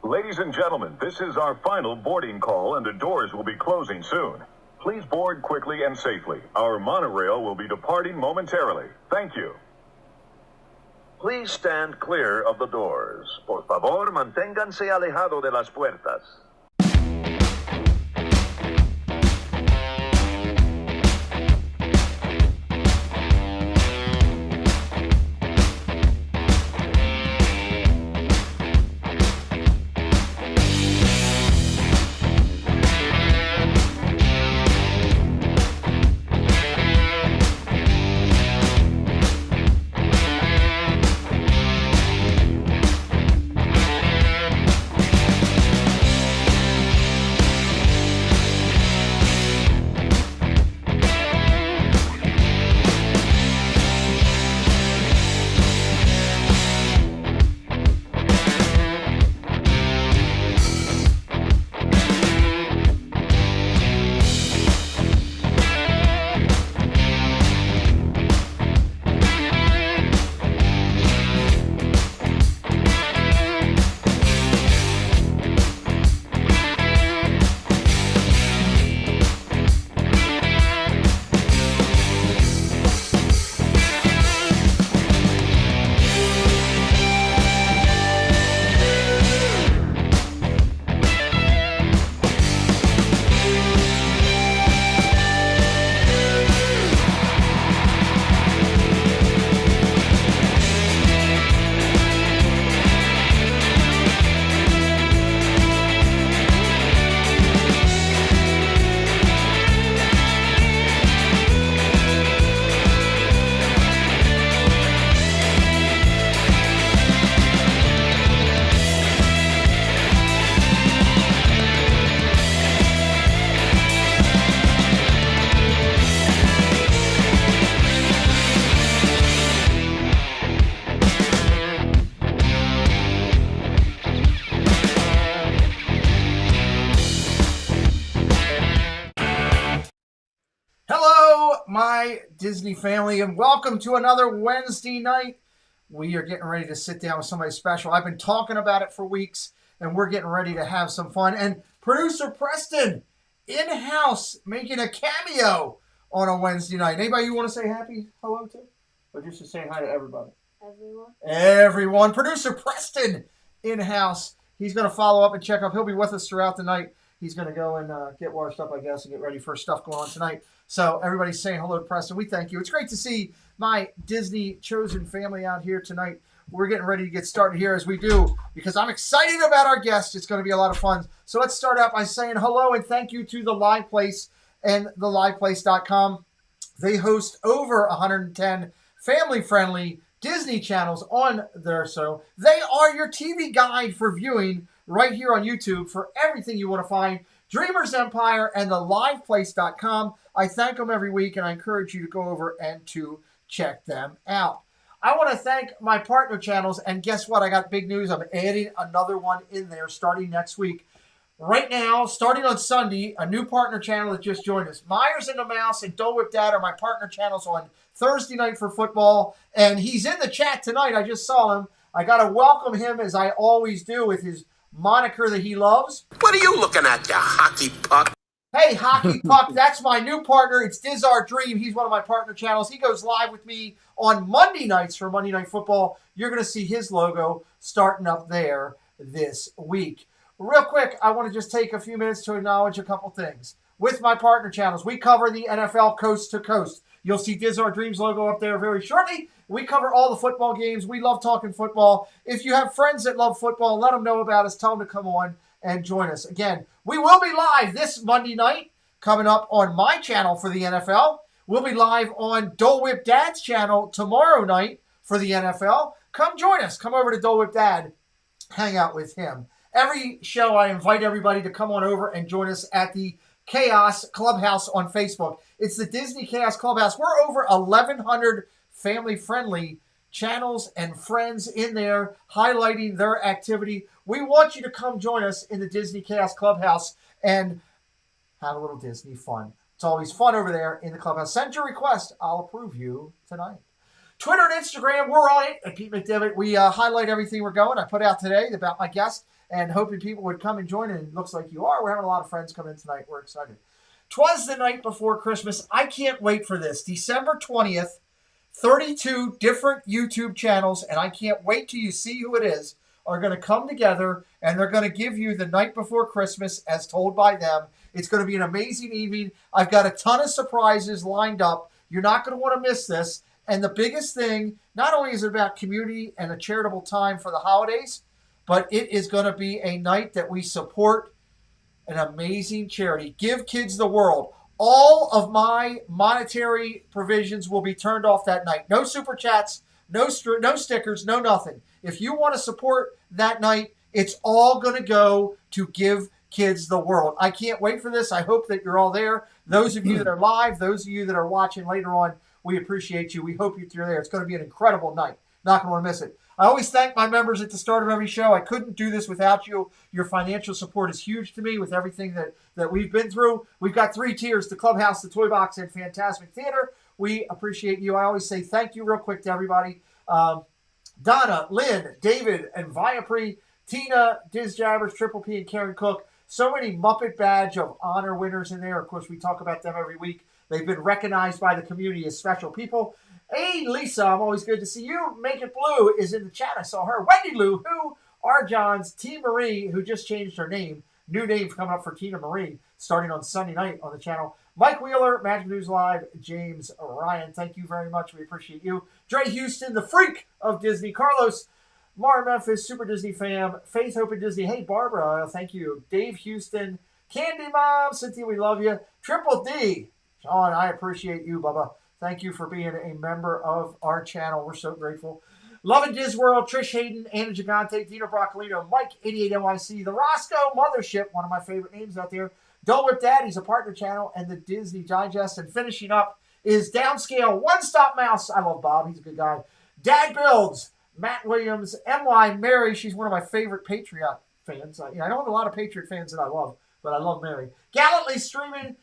Ladies and gentlemen, this is our final boarding call and the doors will be closing soon. Please board quickly and safely. Our monorail will be departing momentarily. Thank you. Please stand clear of the doors. Por favor, manténganse alejado de las puertas. My Disney family, and welcome to another Wednesday night. We are getting ready to sit down with somebody special. I've been talking about it for weeks, and we're getting ready to have some fun. And producer Preston, in-house, making a cameo on a Wednesday night. Anybody you want to say happy hello to? Or just to say hi to everybody? Everyone. Producer Preston, in-house. He's going to follow up and check up. He'll be with us throughout the night. He's going to go and get washed up, I guess, and get ready for stuff going on tonight. So everybody's saying hello to Preston. We thank you. It's great to see my Disney chosen family out here tonight. We're getting ready to get started here as we do because I'm excited about our guests. It's going to be a lot of fun. So let's start out by saying hello and thank you to The Live Place and theliveplace.com. They host over 110 family-friendly Disney channels on their show. They are your TV guide for viewing right here on YouTube for everything you want to find. Dreamers Empire and theliveplace.com. I thank them every week, and I encourage you to go over and to check them out. I want to thank my partner channels, and guess what? I got big news. I'm adding another one in there starting next week. Right now, starting on Sunday, a new partner channel that just joined us. Myers and the Mouse and Dole Whip Dad are my partner channels on Thursday night for football, and he's in the chat tonight. I just saw him. I got to welcome him, as I always do, with his moniker that he loves. What are you looking at, you hockey puck? Hey, Hockey Puck, that's my new partner. It's Dizar Dream. He's one of my partner channels. He goes live with me on Monday nights for Monday Night Football. You're going to see his logo starting up there this week. Real quick, I want to just take a few minutes to acknowledge a couple things. With my partner channels, we cover the NFL coast to coast. You'll see Dizar Dreams logo up there very shortly. We cover all the football games. We love talking football. If you have friends that love football, let them know about us. Tell them to come on and join us. Again, we will be live this Monday night coming up on my channel for the NFL. We'll be live on Dole Whip Dad's channel tomorrow night for the NFL. Come join us. Come over to Dole Whip Dad. Hang out with him. Every show, I invite everybody to come on over and join us at the Chaos Clubhouse on Facebook. It's the Disney Chaos Clubhouse. We're over 1,100 family-friendly channels and friends in there highlighting their activity. We want you to come join us in the Disney Chaos Clubhouse and have a little Disney fun. It's always fun over there in the clubhouse. Send your request. I'll approve you tonight. Twitter and Instagram, we're on it at Pete McDevitt. We highlight everything we're going. I put out today about my guest and hoping people would come and join in. It looks like you are. We're having a lot of friends come in tonight. We're excited. 'Twas the night before Christmas. I can't wait for this. December 20th, 32 different YouTube channels, and I can't wait till you see who it is, are going to come together, and they're going to give you the night before Christmas as told by them. It's going to be an amazing evening. I've got a ton of surprises lined up. You're not going to want to miss this. And the biggest thing, not only is it about community and a charitable time for the holidays, but it is going to be a night that we support an amazing charity. Give Kids the World. All of my monetary provisions will be turned off that night. No super chats, no stickers, no nothing. If you want to support that night, it's all going to go to Give Kids the World. I can't wait for this. I hope that you're all there. Those of you that are live, those of you that are watching later on, we appreciate you. We hope you're there. It's going to be an incredible night. Not going to want to miss it. I always thank my members at the start of every show. I couldn't do this without you. Your financial support is huge to me with everything that we've been through. We've got 3 tiers, the Clubhouse, the Toy Box, and Fantasmic Theater. We appreciate you. I always say thank you real quick to everybody. Donna, Lynn, David, and Viapre, Tina, Diz Jabbers, Triple P, and Karen Cook. So many Muppet Badge of Honor winners in there. Of course, we talk about them every week. They've been recognized by the community as special people. Hey, Lisa, I'm always good to see you. Make It Blue is in the chat. I saw her. Wendy Lou, who are John's, T. Marie, who just changed her name. New name coming up for Tina Marie, starting on Sunday night on the channel. Mike Wheeler, Magic News Live, James Ryan, thank you very much. We appreciate you. Dre Houston, the freak of Disney. Carlos, Mara Memphis, Super Disney fam. Faith, Hope, and Disney. Hey, Barbara, thank you. Dave Houston, Candy Mom, Cynthia, we love you. Triple D, Sean, I appreciate you, Bubba. Thank you for being a member of our channel. We're so grateful. Love and Diz World, Trish Hayden, Anna Gigante, Dino Broccolino, Mike, 88NYC, the Roscoe Mothership, one of my favorite names out there. Dole Whip Daddy's a partner channel, and the Disney Digest. And finishing up is Downscale, One Stop Mouse. I love Bob. He's a good guy. Dad Builds, Matt Williams, M.Y. Mary. She's one of my favorite Patriot fans. I don't have a lot of Patriot fans that I love, but I love Mary. Gallantly Streaming.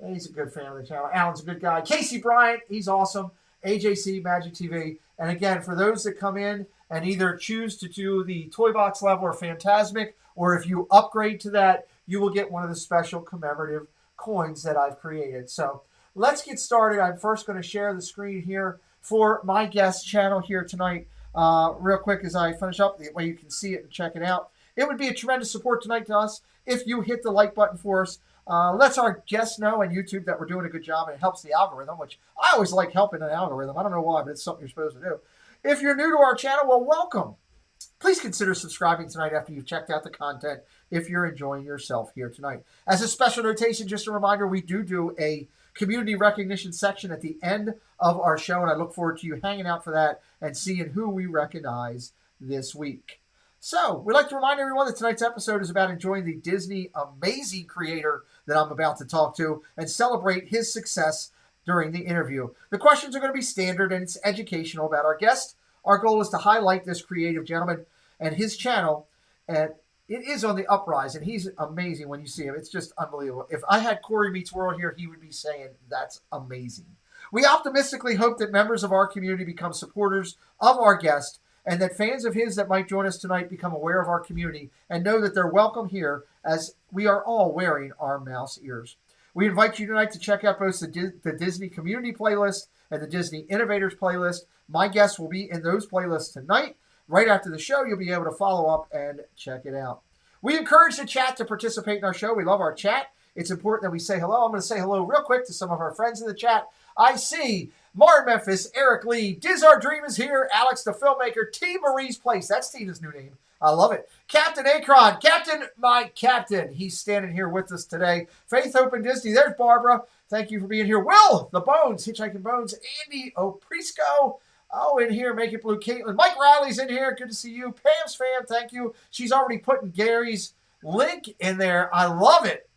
He's a good fan of the channel. Alan's a good guy. Casey Bryant, he's awesome. AJC, Magic TV. And again, for those that come in and either choose to do the Toy Box level or Fantasmic, or if you upgrade to that, you will get one of the special commemorative coins that I've created. So let's get started. I'm first going to share the screen here for my guest channel here tonight. Real quick as I finish up, the way you can see it and check it out. It would be a tremendous support tonight to us if you hit the like button for us. Lets our guests know on YouTube that we're doing a good job, and it helps the algorithm, which I always like helping an algorithm. I don't know why, but it's something you're supposed to do. If you're new to our channel, well, welcome. Please consider subscribing tonight after you've checked out the content if you're enjoying yourself here tonight. As a special notation, just a reminder, we do a community recognition section at the end of our show, and I look forward to you hanging out for that and seeing who we recognize this week. So, we'd like to remind everyone that tonight's episode is about enjoying the Disney amazing creator that I'm about to talk to and celebrate his success during the interview. The questions are going to be standard and it's educational about our guest. Our goal is to highlight this creative gentleman and his channel, and it is on the uprise, and he's amazing when you see him. It's just unbelievable. If I had Corey Meets World here, he would be saying, that's amazing. We optimistically hope that members of our community become supporters of our guest, and that fans of his that might join us tonight become aware of our community and know that they're welcome here as we are all wearing our mouse ears. We invite you tonight to check out both the Disney Community Playlist and the Disney Innovators Playlist. My guests will be in those playlists tonight. Right after the show, you'll be able to follow up and check it out. We encourage the chat to participate in our show. We love our chat. It's important that we say hello. I'm going to say hello real quick to some of our friends in the chat. I see Mar Memphis, Eric Lee, Diz Our Dream is here, Alex the Filmmaker, T. Marie's Place. That's Tina's new name. I love it. Captain Akron, Captain, my captain. He's standing here with us today. Faith, Hope, and Disney. There's Barbara. Thank you for being here. Will, the Bones, Hitchhiking Bones, Andy Oprisco. Oh, in here, Make It Blue, Caitlin. Mike Riley's in here. Good to see you. Pam's fam, thank you. She's already putting Gary's link in there. I love it.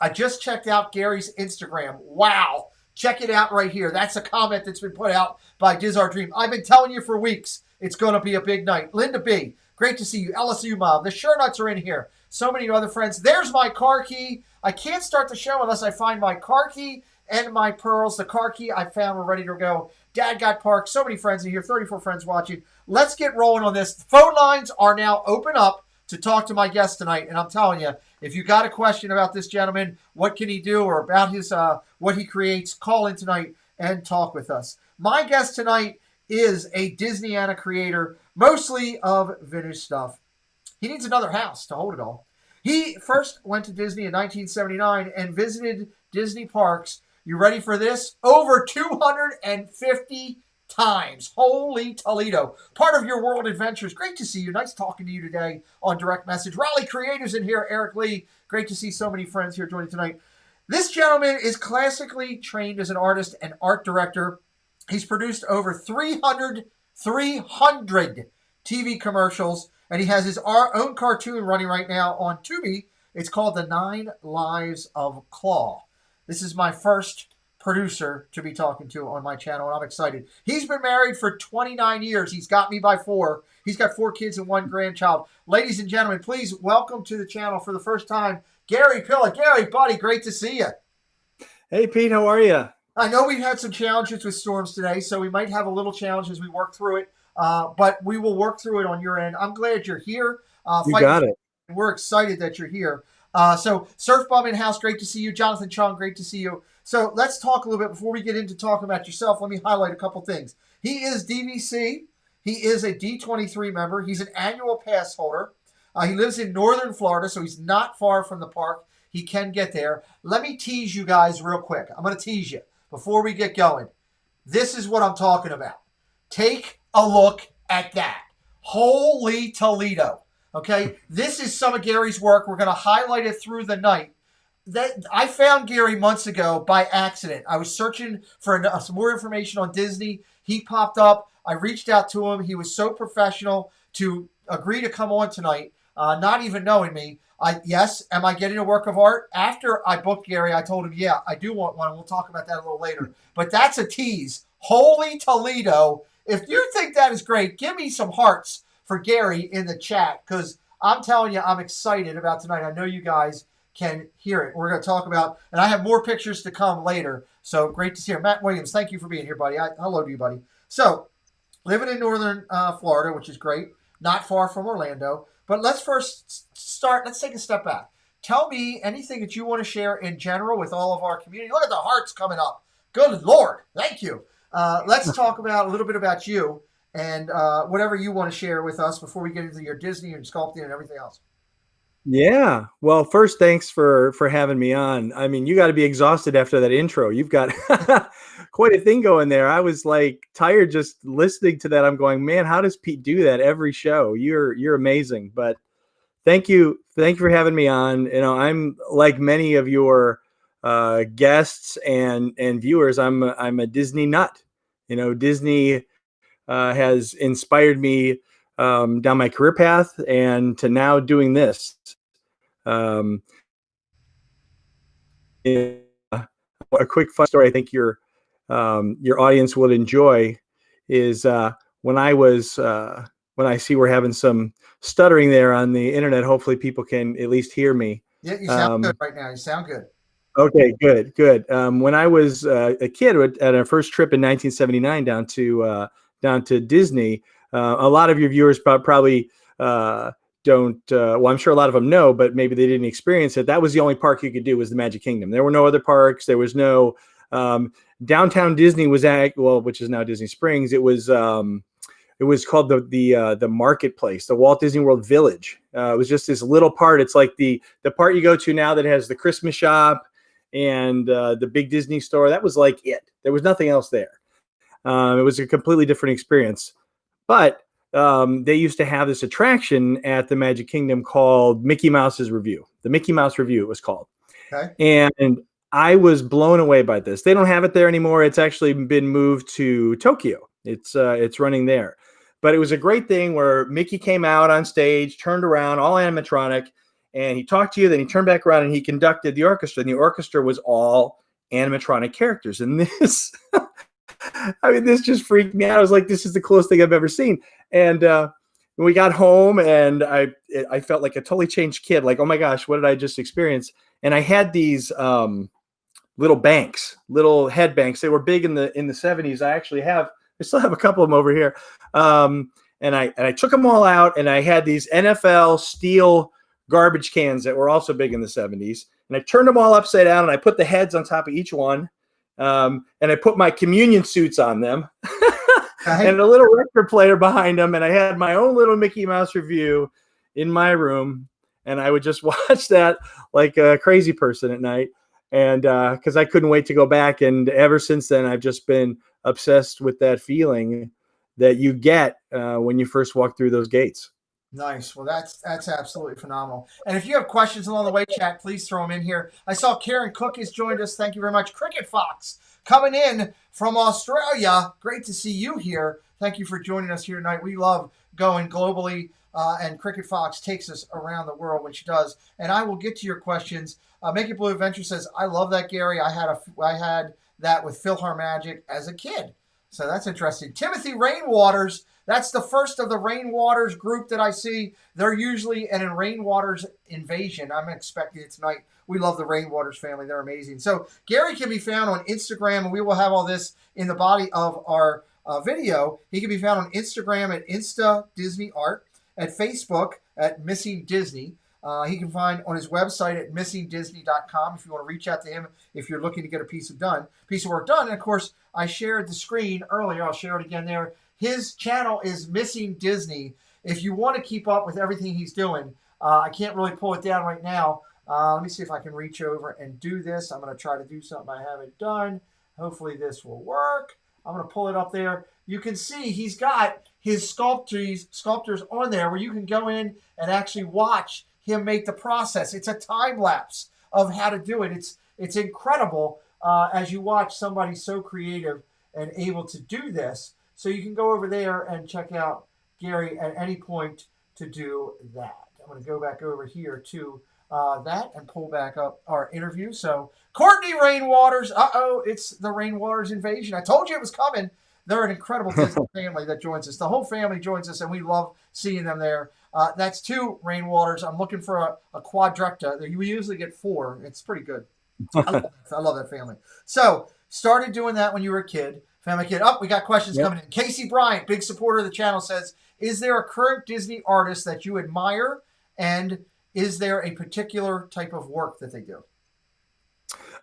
I just checked out Gary's Instagram. Wow. Check it out right here. That's a comment that's been put out by Diz Our Dream. I've been telling you for weeks it's going to be a big night. Linda B., great to see you. LSU Mom. The Shernuts are in here. So many other friends. There's my car key. I can't start the show unless I find my car key and my pearls. The car key I found. We're ready to go. Dad got parked. So many friends in here. 34 friends watching. Let's get rolling on this. Phone lines are now open up to talk to my guest tonight. And I'm telling you, if you got a question about this gentleman, what can he do, or about his what he creates, call in tonight and talk with us. My guest tonight is a Disneyana creator, mostly of vintage stuff. He needs another house to hold it all. He first went to Disney in 1979 and visited Disney parks. You ready for this? Over 250 times. Holy Toledo. Part of your world adventures. Great to see you. Nice talking to you today on direct message. Raleigh Creators in here. Eric Lee. Great to see so many friends here joining tonight. This gentleman is classically trained as an artist and art director. He's produced over 300 TV commercials, and he has his own cartoon running right now on Tubi. It's called The 9 Lives of Claw. This is my first producer to be talking to on my channel, and I'm excited. He's been married for 29 years. He's got me by 4. He's got 4 kids and 1 grandchild. Ladies and gentlemen, please welcome to the channel for the first time, Gary Pilla. Gary, buddy, great to see you. Hey, Pete, how are you? I know we've had some challenges with storms today, so we might have a little challenge as we work through it, but we will work through it on your end. I'm glad you're here. You got it. We're excited that you're here. So Surf Bum in house, great to see you. Jonathan Chung, great to see you. So let's talk a little bit before we get into talking about yourself. Let me highlight a couple things. He is DVC. He is a D23 member. He's an annual pass holder. He lives in northern Florida, so he's not far from the park. He can get there. Let me tease you guys real quick. I'm going to tease you before we get going. This is what I'm talking about. Take a look at that. Holy Toledo. Okay, this is some of Gary's work. We're going to highlight it through the night. That I found Gary months ago by accident. I was searching for some more information on Disney. He popped up. I reached out to him. He was so professional to agree to come on tonight, not even knowing me. Yes, am I getting a work of art? After I booked Gary, I told him, yeah, I do want one. We'll talk about that a little later. But that's a tease. Holy Toledo. If you think that is great, give me some hearts for Gary in the chat, because I'm telling you, I'm excited about tonight. I know you guys can hear it. We're going to talk about, and I have more pictures to come later, so great to see you. Matt Williams, thank you for being here, buddy. Hello to you, buddy. So, living in northern Florida, which is great, not far from Orlando, but let's first start, let's take a step back. Tell me anything that you want to share in general with all of our community. Look at the hearts coming up. Good Lord, thank you. Let's talk about a little bit about you and whatever you want to share with us before we get into your Disney and sculpting and everything else. Yeah. Well, first, thanks for having me on. I mean, you got to be exhausted after that intro. You've got quite a thing going there. I was like tired just listening to that. I'm going, man, how does Pete do that every show? You're amazing. But thank you for having me on. You know, I'm like many of your guests and viewers. I'm a Disney nut. You know, Disney has inspired me down my career path and to now doing this. A quick fun story I think your audience will enjoy is when I see we're having some stuttering there on the internet. Hopefully people can at least hear me. Yeah, you sound good right now. You sound good. Okay, good. When I was a kid at our first trip in 1979 down to Disney, a lot of your viewers probably don't. Well, I'm sure a lot of them know, but maybe they didn't experience it. That was the only park you could do was the Magic Kingdom. There were no other parks. There was no downtown Disney was which is now Disney Springs. It was called the Marketplace, the Walt Disney World Village. It was just this little part. It's like the part you go to now that has the Christmas shop and the big Disney store. That was like it. There was nothing else there. It was a completely different experience. But they used to have this attraction at the Magic Kingdom called Mickey Mouse's Review. The Mickey Mouse Review, it was called. Okay. And I was blown away by this. They don't have it there anymore. It's actually been moved to Tokyo. It's running there. But it was a great thing where Mickey came out on stage, turned around, all animatronic, and he talked to you. Then he turned back around and he conducted the orchestra. And the orchestra was all animatronic characters. And this, I mean, this just freaked me out. I was like, this is the coolest thing I've ever seen. And when we got home, and I felt like a totally changed kid. Like, oh my gosh, what did I just experience? And I had these little banks, little head banks. They were big in the 70s. I still have a couple of them over here. And and I took them all out, and I had these NFL steel garbage cans that were also big in the 70s, and I turned them all upside down, and I put the heads on top of each one, and I put my communion suits on them, and a little record player behind them, and I had my own little Mickey Mouse review in my room, and I would just watch that like a crazy person at night, and because I couldn't wait to go back, and ever since then I've just been obsessed with that feeling that you get when you first walk through those gates. Nice. Well, that's absolutely phenomenal. And if you have questions along the way, chat, please throw them in here. I saw Karen Cook has joined us. Thank you very much. Cricket Fox coming in from Australia. Great to see you here. Thank you for joining us here tonight. We love going globally, and Cricket Fox takes us around the world when she does. And I will get to your questions. Make It Blue Adventure says, I love that, Gary. I had that with PhilharMagic as a kid. So that's interesting. Timothy Rainwaters, that's the first of the Rainwaters group that I see. They're usually an Rainwaters invasion. I'm expecting it tonight. We love the Rainwaters family. They're amazing. So Gary can be found on Instagram, and we will have all this in the body of our video. He can be found on Instagram at Insta Disney Art, at Facebook at Missing Disney. He can find on his website at missingdisney.com if you want to reach out to him if you're looking to get a piece of work done. And of course, I shared the screen earlier. I'll share it again there. His channel is Missing Disney. If you want to keep up with everything he's doing, I can't really pull it down right now. Let me see if I can reach over and do this. I'm going to try to do something I haven't done. Hopefully this will work. I'm going to pull it up there. You can see he's got his sculptors on there where you can go in and actually watch him make the process. It's a time lapse of how to do it. It's incredible as you watch somebody so creative and able to do this. So you can go over there and check out Gary at any point to do that. I'm going to go back over here to that and pull back up our interview. So Courtney Rainwaters, it's the Rainwaters invasion. I told you it was coming. They're an incredible Disney family that joins us. The whole family joins us, and we love seeing them there. That's 2 Rainwaters. I'm looking for a quadructa. We usually get 4. It's pretty good. I love that family. So started doing that when you were a kid. Family kid. We got questions coming in. Casey Bryant, big supporter of the channel, says, is there a current Disney artist that you admire, and is there a particular type of work that they do?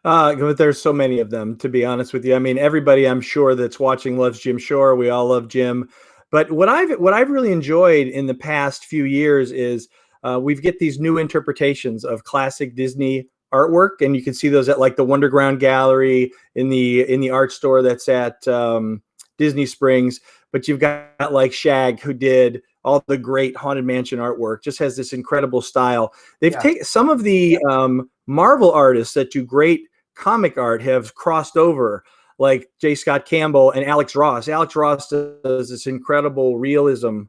There's so many of them, to be honest with you. I mean, everybody I'm sure that's watching loves Jim Shore. We all love Jim. But what I've really enjoyed in the past few years is we get these new interpretations of classic Disney artwork, and you can see those at like the Wonderground Gallery in the art store that's at Disney Springs. But you've got like Shag, who did all the great Haunted Mansion artwork, just has this incredible style. They've taken some of the Marvel artists that do great comic art have crossed over, like J. Scott Campbell and Alex Ross. Alex Ross does this incredible realism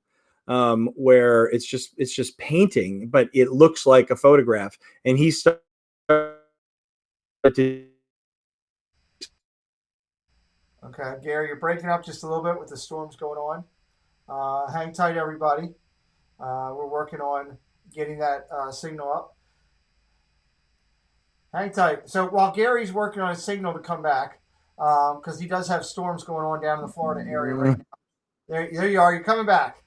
where it's just painting, but it looks like a photograph. And he started to... Okay, Gary, you're breaking up just a little bit with the storms going on. Hang tight, everybody. We're working on getting that signal up. Hang tight. So while Gary's working on a signal to come back, because he does have storms going on down in the Florida area right now. There you are. You're coming back.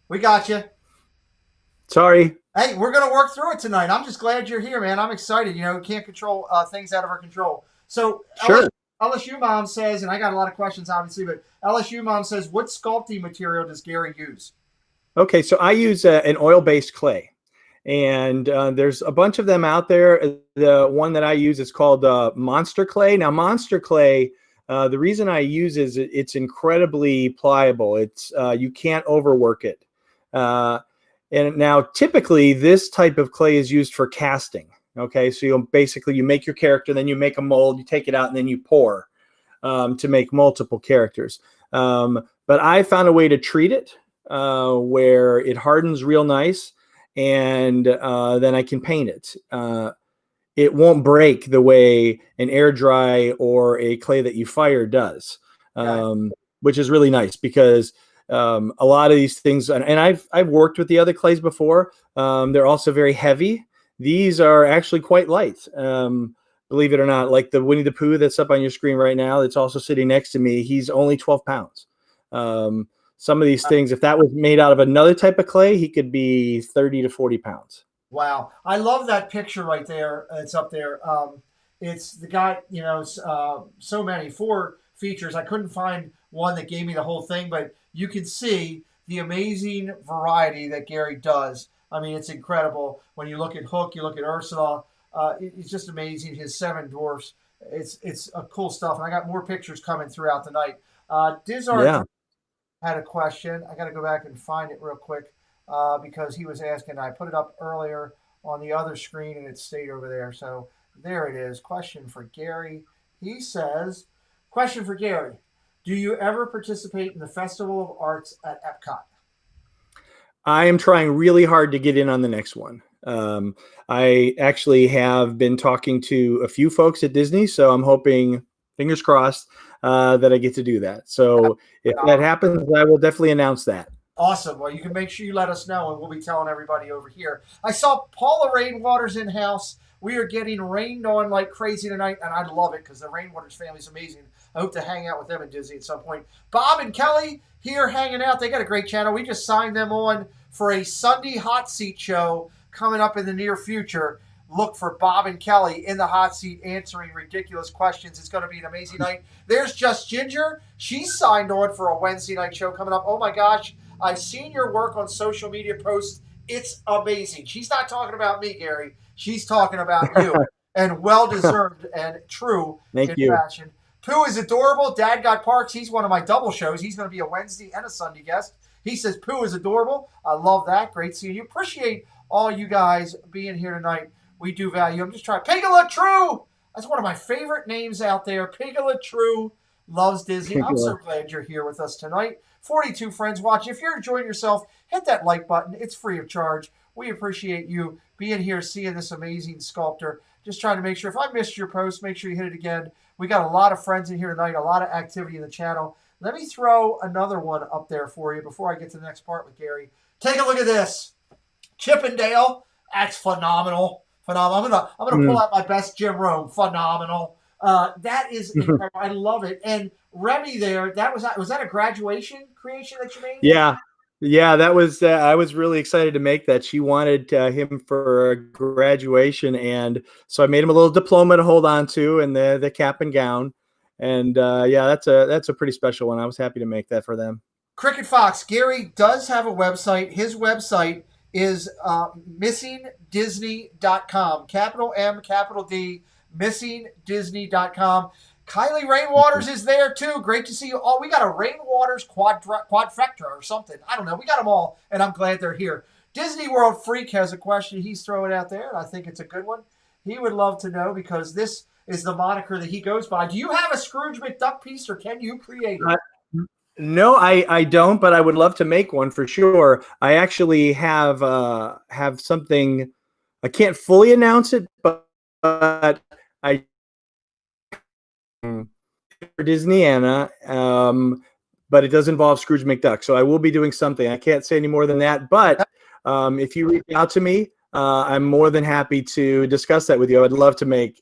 We got you. Sorry. Hey, we're going to work through it tonight. I'm just glad you're here, man. I'm excited. You know, we can't control things out of our control. So sure. LSU Mom says, and I got a lot of questions, obviously, but LSU Mom says, what sculpting material does Gary use? Okay, so I use an oil-based clay. And there's a bunch of them out there. The one that I use is called Monster Clay. Now, Monster Clay, the reason I use is it's incredibly pliable. It's you can't overwork it. And now, typically, this type of clay is used for casting. Okay, so you make your character, then you make a mold, you take it out, and then you pour to make multiple characters. But I found a way to treat it where it hardens real nice. And then I can paint it. It won't break the way an air dry or a clay that you fire does, which is really nice because a lot of these things, and I've worked with the other clays before. They're also very heavy. These are actually quite light, believe it or not. Like the Winnie the Pooh that's up on your screen right now, that's also sitting next to me. He's only 12 pounds. some of these things, if that was made out of another type of clay, he could be 30 to 40 pounds. Wow. I love that picture right there. It's up there. It's the guy, so many, 4 features. I couldn't find one that gave me the whole thing, but you can see the amazing variety that Gary does. I mean, it's incredible. When you look at Hook, you look at Ursula, it's just amazing. His 7 dwarfs, it's a cool stuff. And I got more pictures coming throughout the night. Dizard had a question. I got to go back and find it real quick because he was asking. I put it up earlier on the other screen and it stayed over there. So there it is. Question for Gary. He says, question for Gary. Do you ever participate in the Festival of Arts at Epcot? I am trying really hard to get in on the next one. I actually have been talking to a few folks at Disney, so I'm hoping, fingers crossed, that I get to do that. So if that happens, I will definitely announce that. Awesome. Well, you can make sure you let us know, and we'll be telling everybody over here. I saw Paula Rainwater's in-house. We are getting rained on like crazy tonight, and I love it because the Rainwaters family is amazing. I hope to hang out with them at Disney at some point. Bob and Kelly here hanging out. They got a great channel. We just signed them on for a Sunday hot seat show coming up in the near future. Look for Bob and Kelly in the hot seat answering ridiculous questions. It's going to be an amazing night. There's Just Ginger. She's signed on for a Wednesday night show coming up. Oh, my gosh. I've seen your work on social media posts. It's amazing. She's not talking about me, Gary. She's talking about you. And well-deserved and true Thank you. fashion. Pooh is adorable. Dad Got Parks. He's one of my double shows. He's going to be a Wednesday and a Sunday guest. He says Pooh is adorable. I love that. Great seeing you. Appreciate all you guys being here tonight. We do value. I'm just trying. Pigala True. That's one of my favorite names out there. Pigala True loves Disney. I'm so glad you're here with us tonight. 42 friends watching. If you're enjoying yourself, hit that like button. It's free of charge. We appreciate you being here, seeing this amazing sculptor. Just trying to make sure, if I missed your post, make sure you hit it again. We got a lot of friends in here tonight, a lot of activity in the channel. Let me throw another one up there for you before I get to the next part with Gary. Take a look at this. Chippendale. That's phenomenal. Phenomenal. I'm gonna pull out my best Jim Rome. Phenomenal. That is incredible. I love it. And Remy there, was that a graduation creation that you made? Yeah, that was. I was really excited to make that. She wanted him for a graduation, and so I made him a little diploma to hold on to, and the cap and gown. And that's a pretty special one. I was happy to make that for them. Cricket Fox, Gary does have a website. His website is missingdisney.com. Capital M, capital D, missingdisney.com. Kylie Rainwaters is there too. Great to see you all. We got a Rainwaters quadfecta or something. I don't know. We got them all, and I'm glad they're here. Disney World Freak has a question he's throwing out there, and I think it's a good one. He would love to know because this is the moniker that he goes by. Do you have a Scrooge McDuck piece, or can you create it? No, I don't, but I would love to make one for sure. I actually have something. I can't fully announce it, but I for Disneyana, but it does involve Scrooge McDuck. So I will be doing something. I can't say any more than that. But if you reach out to me, I'm more than happy to discuss that with you. I would love to make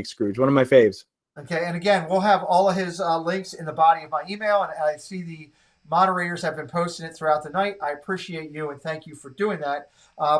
Scrooge, one of my faves. Okay, and again, we'll have all of his links in the body of my email, and I see the moderators have been posting it throughout the night. I appreciate you, and thank you for doing that.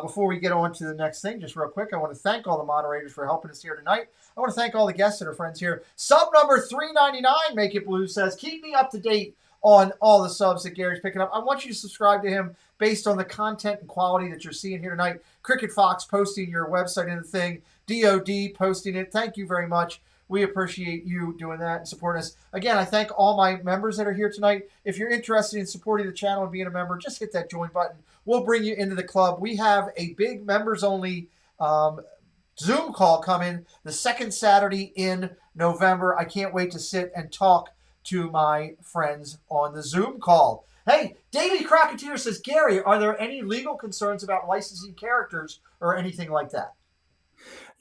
Before we get on to the next thing, just real quick, I want to thank all the moderators for helping us here tonight. I want to thank all the guests that are friends here. Sub number 399, Make It Blue, says, keep me up to date on all the subs that Gary's picking up. I want you to subscribe to him based on the content and quality that you're seeing here tonight. Cricket Fox posting your website in the thing. DOD posting it. Thank you very much. We appreciate you doing that and supporting us. Again, I thank all my members that are here tonight. If you're interested in supporting the channel and being a member, just hit that join button. We'll bring you into the club. We have a big members-only Zoom call coming the second Saturday in November. I can't wait to sit and talk to my friends on the Zoom call. Hey, Davey Crocketeer says, Gary, are there any legal concerns about licensing characters or anything like that?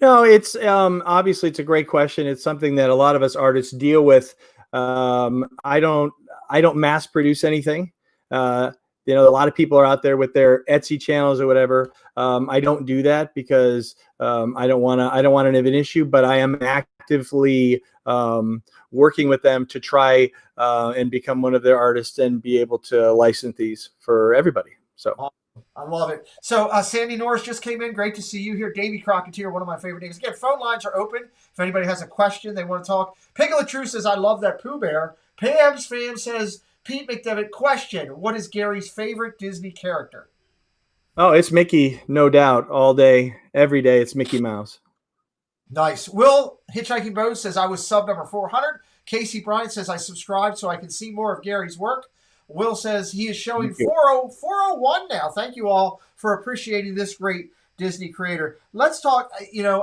No, it's obviously it's a great question. It's something that a lot of us artists deal with. I don't mass produce anything. A lot of people are out there with their Etsy channels or whatever. I don't do that because I don't want to have an issue. But I am active actively working with them to try and become one of their artists and be able to license these for everybody. So I love it. So Sandy Norris just came in. Great to see you here. Davey Crocketeer, one of my favorite names. Again, phone lines are open. If anybody has a question, they want to talk. Piglet True says, I love that Pooh Bear. Pam's fan says, Pete McDevitt, question, what is Gary's favorite Disney character? Oh, it's Mickey, no doubt. All day, every day, it's Mickey Mouse. Nice. Will Hitchhiking Boat says, I was sub number 400. Casey Bryant says, I subscribed so I can see more of Gary's work. Will says he is showing 401 now. Thank you all for appreciating this great Disney creator. Let's talk,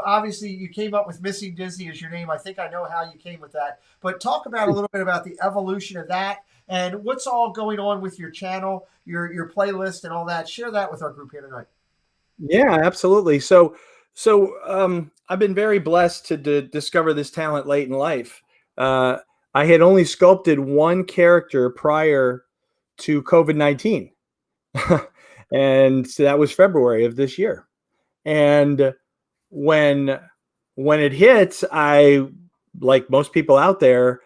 obviously you came up with Missing Disney as your name. I think I know how you came with that. But talk about a little bit about the evolution of that and what's all going on with your channel, your playlist and all that. Share that with our group here tonight. Yeah, absolutely. So I've been very blessed to discover this talent late in life. I had only sculpted one character prior to COVID-19. And so that was February of this year. And when it hit, I, like most people out there,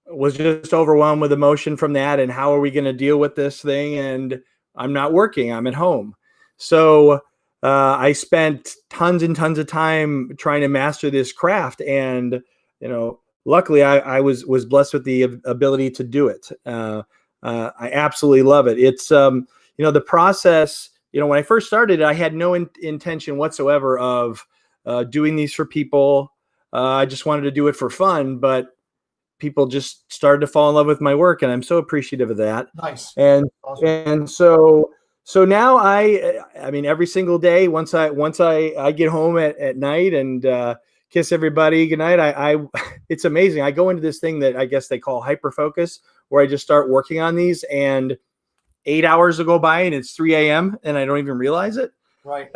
was just overwhelmed with emotion from that. And how are we going to deal with this thing? And I'm not working, I'm at home. So I spent tons and tons of time trying to master this craft. And, luckily I was blessed with the ability to do it. I absolutely love it. It's, the process, when I first started, I had no intention whatsoever of doing these for people. I just wanted to do it for fun, but people just started to fall in love with my work, and I'm so appreciative of that. Nice. And awesome. And so now I mean, every single day, once I get home at night and kiss everybody goodnight, I it's amazing. I go into this thing that I guess they call hyper focus, where I just start working on these, and 8 hours will go by and it's 3 a.m. and I don't even realize it. Right.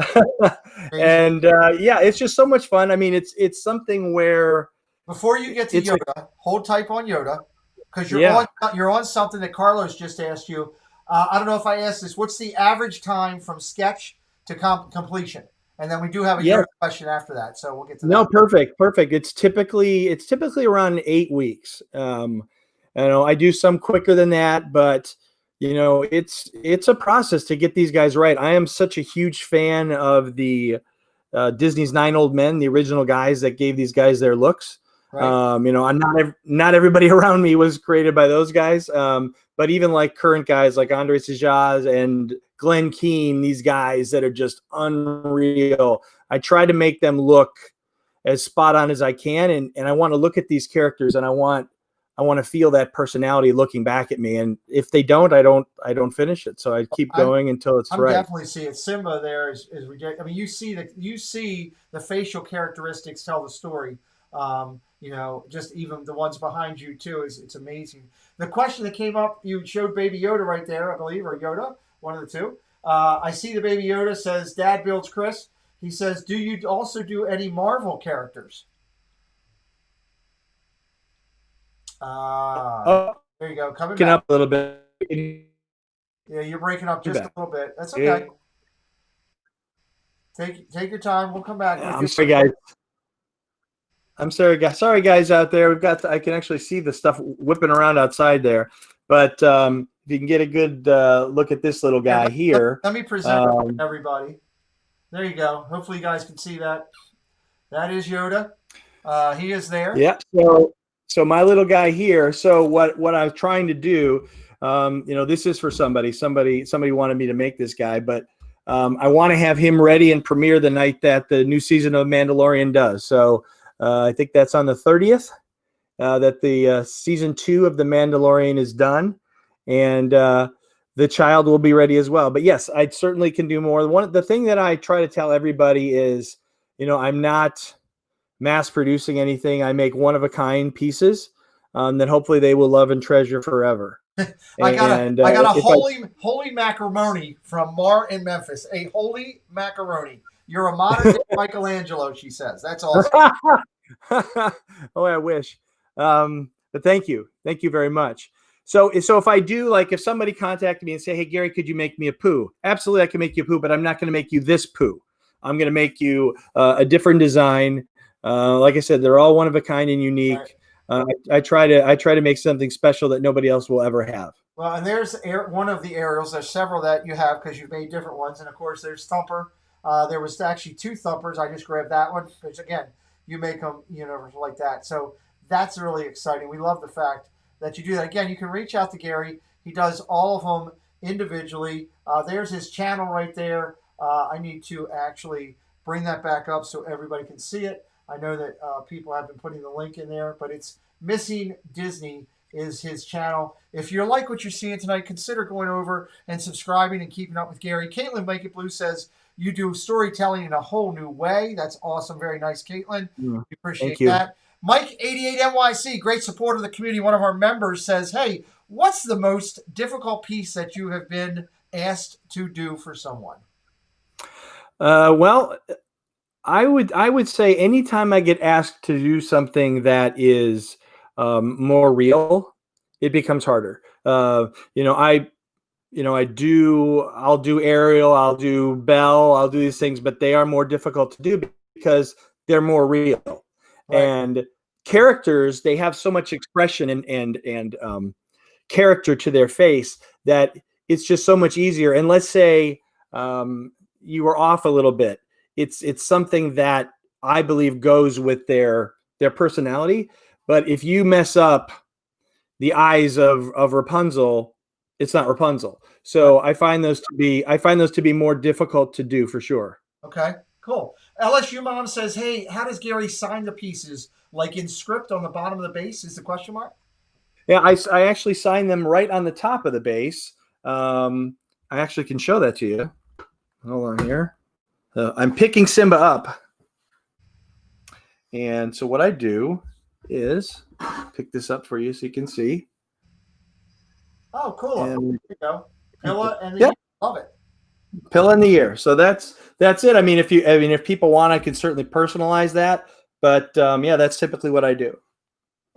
And it's just so much fun. I mean, it's something where, before you get to Yoda, hold type on Yoda, because you're on something that Carlos just asked you. I don't know if I asked this. What's the average time from sketch to completion? And then we do have a Yoda question after that, so we'll get to that. No, perfect. It's typically around 8 weeks. I do some quicker than that, but it's a process to get these guys right. I am such a huge fan of the Disney's 9 Old Men, the original guys that gave these guys their looks. Right. I'm not everybody around me was created by those guys. But even like current guys like Andre Sajaz and Glenn Keane, these guys that are just unreal. I try to make them look as spot on as I can. And I want to look at these characters and I want to feel that personality looking back at me. And if they don't, I don't finish it. So I keep going until it's right. I definitely see it. Simba there is ridiculous. I mean, you see the facial characteristics tell the story. Just even the ones behind you too, it's amazing. The question that came up, you showed Baby Yoda right there, I believe, or Yoda, one of the two. I see the Baby Yoda says, Dad builds Chris. He says, do you also do any Marvel characters? There you go. Coming back up a little bit. Yeah, you're breaking up just a little bit. That's okay. Take your time. We'll come back. I'm sorry, guys. Sorry, guys out there. I can actually see the stuff whipping around outside there. But if you can get a good look at this little guy here. Let me present everybody. There you go. Hopefully you guys can see that. That is Yoda. He is there. Yeah. So my little guy here. So what I was trying to do, this is for somebody. Somebody wanted me to make this guy, but I want to have him ready and premiere the night that the new season of Mandalorian does. So I think that's on the 30th that the season 2 of the Mandalorian is done, and the child will be ready as well. But yes, I certainly can do more. The thing that I try to tell everybody is, I'm not mass producing anything. I make one of a kind pieces that hopefully they will love and treasure forever. I got a holy macaroni from Mar in Memphis. A holy macaroni. You're a modern day Michelangelo, she says. That's awesome. Oh, I wish. But thank you very much. So if I do, like, if somebody contacted me and say, hey, Gary, could you make me a Pooh? Absolutely, I can make you a Pooh, but I'm not going to make you this Pooh. I'm going to make you a different design Like I said, they're all one of a kind and unique. Right. I try to make something special that nobody else will ever have. Well, and there's one of the aerials. There's several that you have because you've made different ones. And of course, there's Thumper. There was actually 2 Thumpers. I just grabbed that one because, again, you make them like that. So that's really exciting. We love the fact that you do that. Again, you can reach out to Gary. He does all of them individually. There's his channel right there. I need to actually bring that back up so everybody can see it. I know that people have been putting the link in there, but it's Missing Disney is his channel. If you like what you're seeing tonight, consider going over and subscribing and keeping up with Gary. Caitlin Make It Blue says you do storytelling in a whole new way. That's awesome. Very nice, Caitlin. We appreciate that. Mike88NYC, great supporter of the community. One of our members says, hey, what's the most difficult piece that you have been asked to do for someone? Well, I would say anytime I get asked to do something that is more real, it becomes harder. I'll do Ariel, I'll do Belle, I'll do these things, but they are more difficult to do because they're more real. Right. And characters, they have so much expression and character to their face that it's just so much easier. And let's say you were off a little bit. It's something that I believe goes with their personality. But if you mess up the eyes of Rapunzel, it's not Rapunzel. So I find those to be more difficult to do for sure. Okay, cool. LSU Mom says, hey, how does Gary sign the pieces? Like in script on the bottom of the base is the question mark? Yeah, I actually sign them right on the top of the base. I actually can show that to you. Hold on here. I'm picking Simba up. And so what I do is pick this up for you so you can see. Oh, cool. And, there you go. Pilla and the year. Love it. Pilla in the year. So that's it. I mean, if people want, I can certainly personalize that. But yeah, that's typically what I do.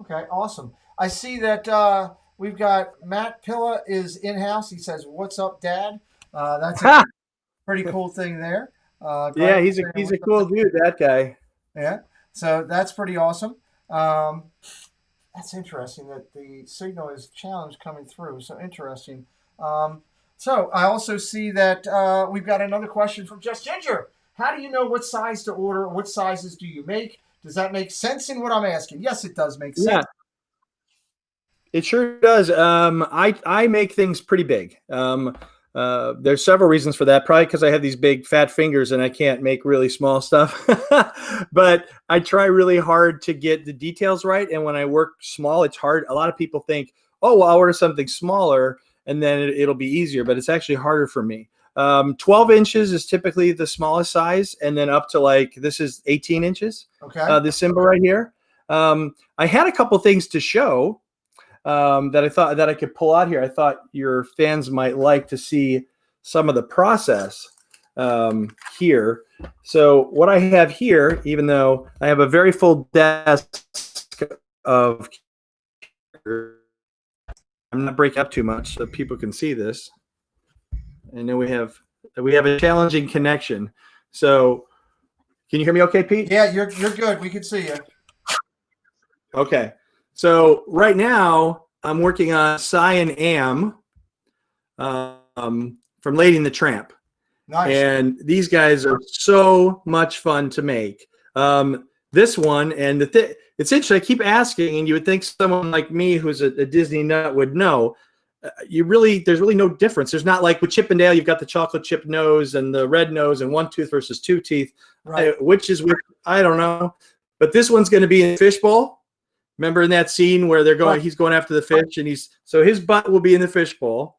Okay, awesome. I see that we've got Matt Pilla is in-house. He says, what's up, Dad? That's a pretty cool thing there. Yeah, he's a cool dude, that guy. Yeah, so that's pretty awesome. That's interesting that the signal is challenged coming through. So interesting. So I also see that we've got another question from Just Ginger. How do you know what size to order? What sizes do you make? Does that make sense in what I'm asking? Yes, it does make sense. Yeah, it sure does. I make things pretty big. There's several reasons for that. Probably because I have these big fat fingers and I can't make really small stuff. But I try really hard to get the details right. And when I work small, it's hard. A lot of people think, oh, well, I'll order something smaller and then it'll be easier. But it's actually harder for me. 12 inches is typically the smallest size. And then up to this is 18 inches. Okay. This symbol right here. I had a couple things to show. That I thought that I could pull out here. I thought your fans might like to see some of the process here. So what I have here, even though I have a very full desk of, I'm not breaking up too much so people can see this. And then we have a challenging connection. So can you hear me okay, Pete? Yeah, you're good. We can see you. Okay. So right now I'm working on Cy and Am from Lady and the Tramp. Nice. And these guys are so much fun to make. This one, and it's interesting, I keep asking, and you would think someone like me who's a Disney nut would know. There's really no difference. There's not like with Chip and Dale, you've got the chocolate chip nose and the red nose and one tooth versus two teeth. Right. Which is which, I don't know. But this one's going to be in a fishbowl. Remember in that scene where he's going after the fish, and so his butt will be in the fishbowl.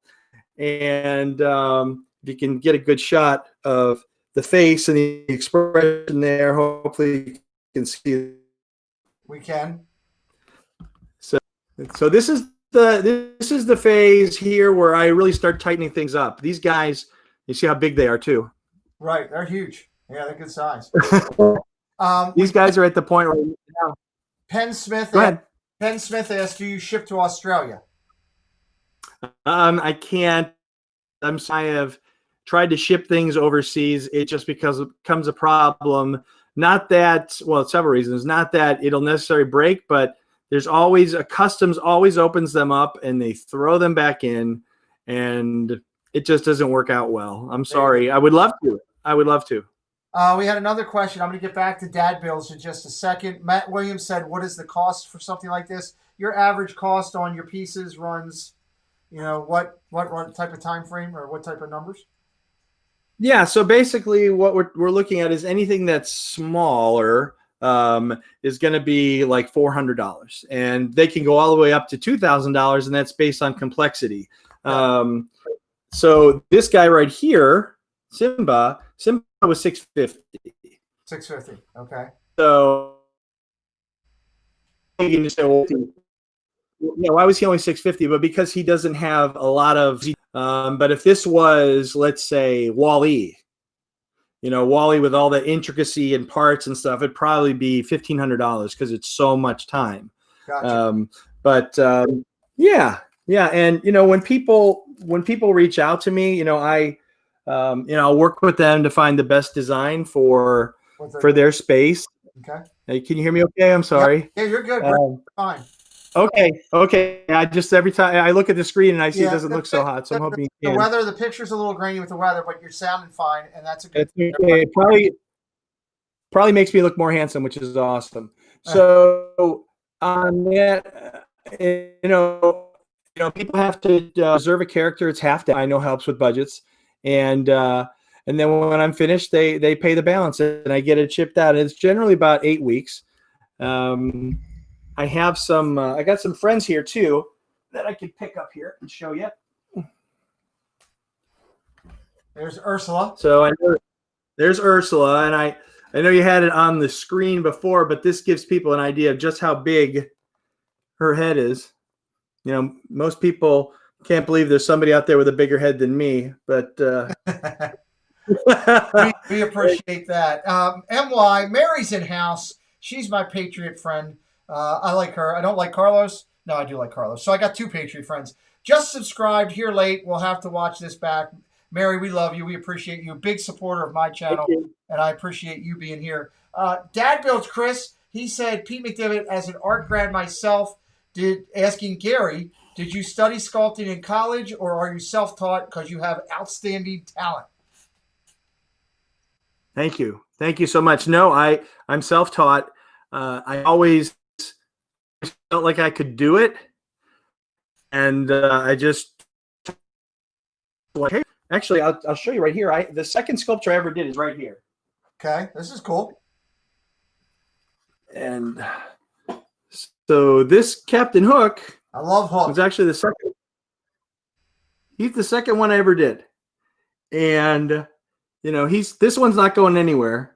And if you can get a good shot of the face and the expression there, hopefully you can see it. We can. So this is the phase here where I really start tightening things up. These guys, you see how big they are too. Right, they're huge. Yeah, they're good size. These guys are at the point right now. Penn Smith. Go ahead. Penn Smith asked, do you ship to Australia? I can't. I have tried to ship things overseas. It just becomes a problem not that, well, several reasons, not that it'll necessarily break, but there's always a customs always opens them up and they throw them back in, and it just doesn't work out well. I'm sorry. I would love to. We had another question. I'm going to get back to dad bills in just a second. Matt Williams said, what is the cost for something like this? Your average cost on your pieces runs, what type of time frame or what type of numbers? Yeah, so basically what we're looking at is anything that's smaller is going to be like $400, and they can go all the way up to $2,000, and that's based on complexity. So this guy right here, Simba was $650. $650. Okay. So you can just say, well, why was he only $650? But because he doesn't have a lot of. But if this was, let's say, Wall-E, Wall-E with all the intricacy and parts and stuff, it'd probably be $1,500 because it's so much time. Gotcha. Yeah. And when people reach out to me, I'll work with them to find the best design for their space. Okay. Hey, can you hear me? Okay, I'm sorry. Yeah, you're good. We're fine. Okay. I just every time I look at the screen and I see it doesn't look so hot, so I'm hoping the weather. The picture's a little grainy with the weather, but you're sounding fine, and that's a good. Okay. Probably makes me look more handsome, which is awesome. So on that, people have to reserve a character. It's half day. I know helps with budgets, and then when I'm finished, they pay the balance, and I get it shipped out. And it's generally about 8 weeks. I have some. I got some friends here too that I can pick up here and show you. There's Ursula. So I know there's Ursula, and I know you had it on the screen before, but this gives people an idea of just how big her head is. Most people can't believe there's somebody out there with a bigger head than me, but we appreciate that. MY, Mary's in house. She's my Patriot friend. I like her. I don't like Carlos. No, I do like Carlos. So I got 2 Patriot friends. Just subscribed here late. We'll have to watch this back. Mary, we love you. We appreciate you. Big supporter of my channel, and I appreciate you being here. Dad builds Chris. He said, Pete McDevitt, as an art grad myself, asking Gary, did you study sculpting in college, or are you self-taught because you have outstanding talent? Thank you. Thank you so much. No, I'm self-taught. I always felt like I could do it, and I just actually I'll show you right here. The second sculpture I ever did is right here. Okay, this is cool. And so this Captain Hook, I love Hook. was actually the second. He's the second one I ever did, and this one's not going anywhere.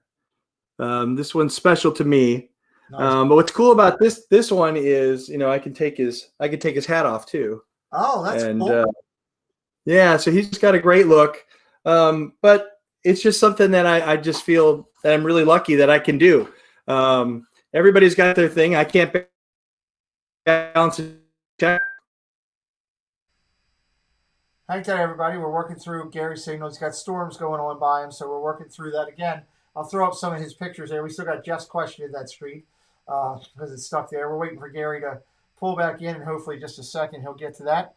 This one's special to me. Nice. But what's cool about this one is, I can take his hat off too. Oh, that's cool. Yeah, so he's got a great look. But it's just something that I just feel that I'm really lucky that I can do. Everybody's got their thing. I can't balance it. Hang tight, everybody. We're working through Gary's signal. He's got storms going on by him, so we're working through that again. I'll throw up some of his pictures there. We still got Jeff's question in that screen because it's stuck there. We're waiting for Gary to pull back in, and hopefully just a second he'll get to that.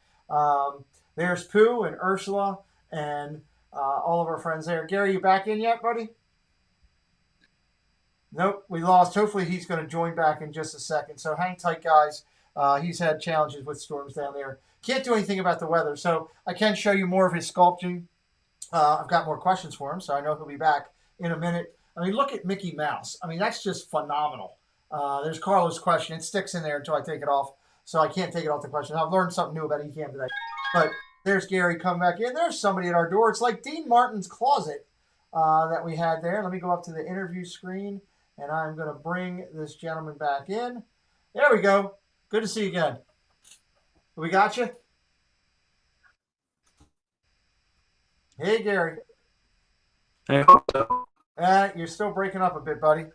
There's Pooh and Ursula and all of our friends there. Gary, you back in yet, buddy? Nope, we lost. Hopefully he's going to join back in just a second. So hang tight, guys. He's had challenges with storms down there. Can't do anything about the weather, so I can show you more of his sculpting. I've got more questions for him, so I know he'll be back in a minute. I mean, look at Mickey Mouse. I mean, that's just phenomenal. There's Carlos' question. It sticks in there until I take it off, so I can't take it off the question. I've learned something new about ECAM today. But there's Gary come back in. There's somebody at our door. It's like Dean Martin's closet that we had there. Let me go up to the interview screen, and I'm going to bring this gentleman back in. There we go. Good to see you again. We got you? Hey, Gary. I hope so. You're still breaking up a bit, buddy.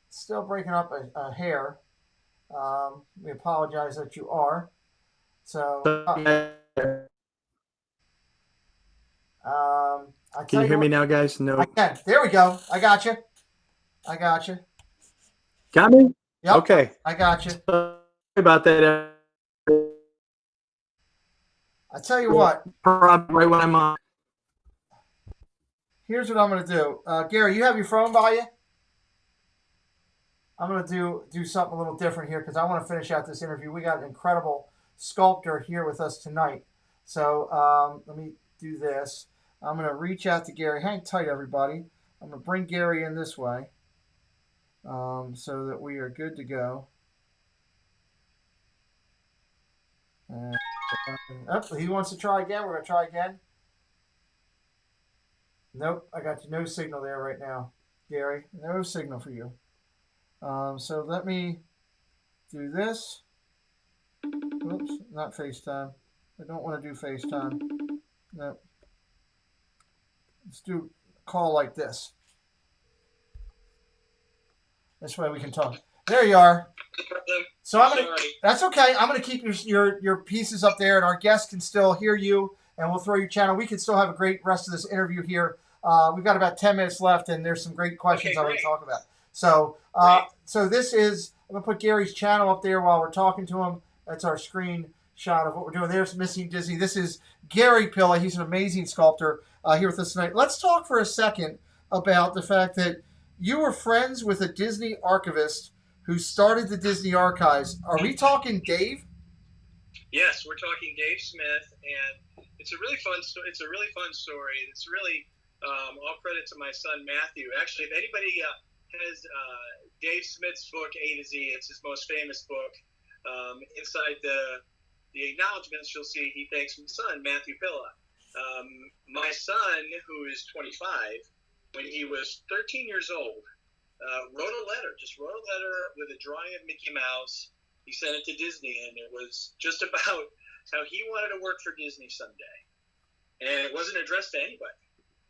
Still breaking up a hair. We apologize that you are. So, I Can you hear me now, guys? No. I can. There we go. I got you. I got you. Got me? Yep. Okay. I got you. Sorry about that. I tell you what. Right when I'm on. Here's what I'm going to do. Gary, you have your phone by you? I'm going to do something a little different here because I want to finish out this interview. We got an incredible sculptor here with us tonight. So let me do this. I'm going to reach out to Gary. Hang tight, everybody. I'm going to bring Gary in this way so that we are good to go. And, he wants to try again. We're going to try again. Nope, I got no signal there right now, Gary. No signal for you. So let me do this. Oops, not FaceTime. I don't want to do FaceTime. No. Let's do a call like this. This way we can talk. There you are. So that's okay. I'm gonna keep your pieces up there, and our guests can still hear you, and we'll throw your channel. We can still have a great rest of this interview here. We've got about 10 minutes left, and there's some great questions I want to talk about. So, so this is, I'm gonna put Gary's channel up there while we're talking to him. That's our screen shot of what we're doing. There's Missing Disney. This is Gary Pilla. He's an amazing sculptor here with us tonight. Let's talk for a second about the fact that you were friends with a Disney archivist who started the Disney Archives. Are we talking Dave? Yes, we're talking Dave Smith, and it's a really fun story. It's a really fun story. It's really all credit to my son Matthew. Actually, if anybody has Dave Smith's book A to Z, it's his most famous book. Inside the acknowledgments, you'll see he thanks his son Matthew Pilla. My son, who is 25, when he was 13 years old, wrote a letter with a drawing of Mickey Mouse. He sent it to Disney, and it was just about how he wanted to work for Disney someday. And it wasn't addressed to anybody,